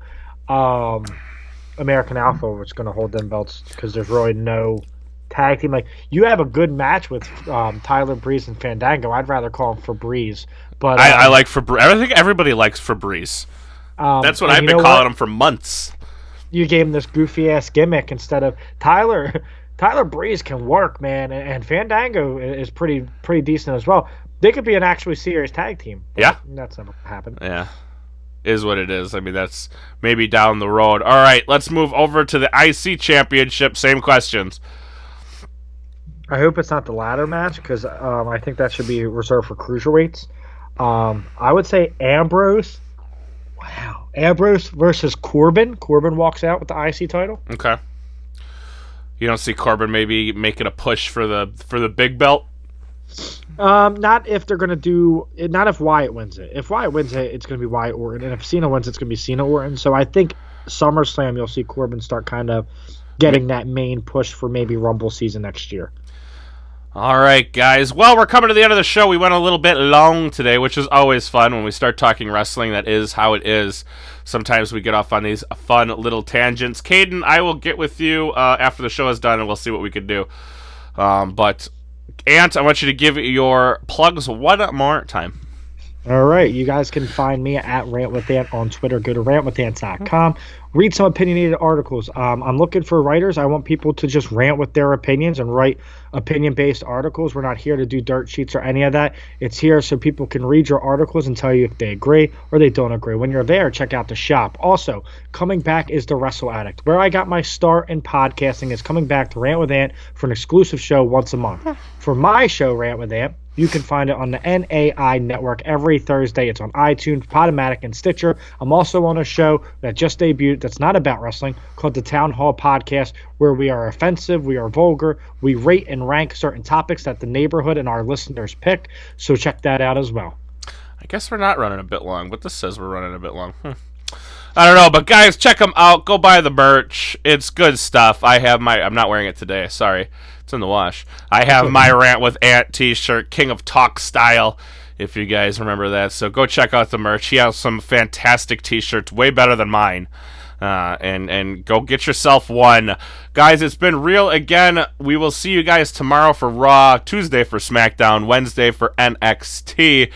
American Alpha is going to hold them belts because there's really no tag team. Like, you have a good match with Tyler Breeze and Fandango. I'd rather call him Febreze. But I like Febreze. I think everybody likes Febreze. That's what I've been calling him for months. You gave him this goofy ass gimmick instead of Tyler. Tyler Breeze can work, man, and Fandango is pretty decent as well. They could be an actually serious tag team. Yeah, that's never happened. Yeah, is what it is. I mean, that's maybe down the road. All right, let's move over to the IC Championship. Same questions. I hope it's not the ladder match because I think that should be reserved for cruiserweights. I would say Ambrose. Wow. Ambrose versus Corbin. Corbin walks out with the IC title. Okay. You don't see Corbin maybe making a push for the big belt? Not if they're going to do it. Not if Wyatt wins it. If Wyatt wins it, it's going to be Wyatt Orton. And if Cena wins, it's going to be Cena Orton. So I think SummerSlam, you'll see Corbin start kind of getting that main push for maybe Rumble season next year. All right, guys. Well, we're coming to the end of the show. We went a little bit long today, which is always fun when we start talking wrestling. That is how it is. Sometimes we get off on these fun little tangents. Caden, I will get with you after the show is done, and we'll see what we can do. But, Ant, I want you to give your plugs one more time. All right, you guys can find me at Rant with Ant on Twitter. Go to rantwithant.com. Read some opinionated articles. I'm looking for writers. I want people to just rant with their opinions and write opinion-based articles. We're not here to do dirt sheets or any of that. It's here so people can read your articles and tell you if they agree or they don't agree. When you're there, check out the shop. Also, coming back is the Wrestle Addict. Where I got my start in podcasting is coming back to Rant with Ant for an exclusive show once a month. For my show, Rant with Ant, you can find it on the NAI network every Thursday. It's on iTunes, Podomatic, and Stitcher. I'm also on a show that just debuted that's not about wrestling called the Town Hall Podcast, where we are offensive, we are vulgar, we rate and rank certain topics that the neighborhood and our listeners pick. So check that out as well. I guess we're not running a bit long, but this says we're running a bit long. I don't know, but guys, check them out. Go buy the merch. It's good stuff. I'm not wearing it today. Sorry. It's in the wash. I have my Rant with Ant t-shirt, King of Talk style, if you guys remember that. So go check out the merch. He has some fantastic t-shirts, way better than mine. And go get yourself one. Guys, it's been real again. We will see you guys tomorrow for Raw, Tuesday for SmackDown, Wednesday for NXT.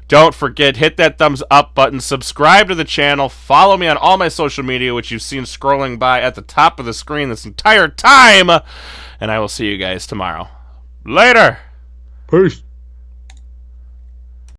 Don't forget, hit that thumbs up button, subscribe to the channel, follow me on all my social media, which you've seen scrolling by at the top of the screen this entire time, and I will see you guys tomorrow. Later! Peace.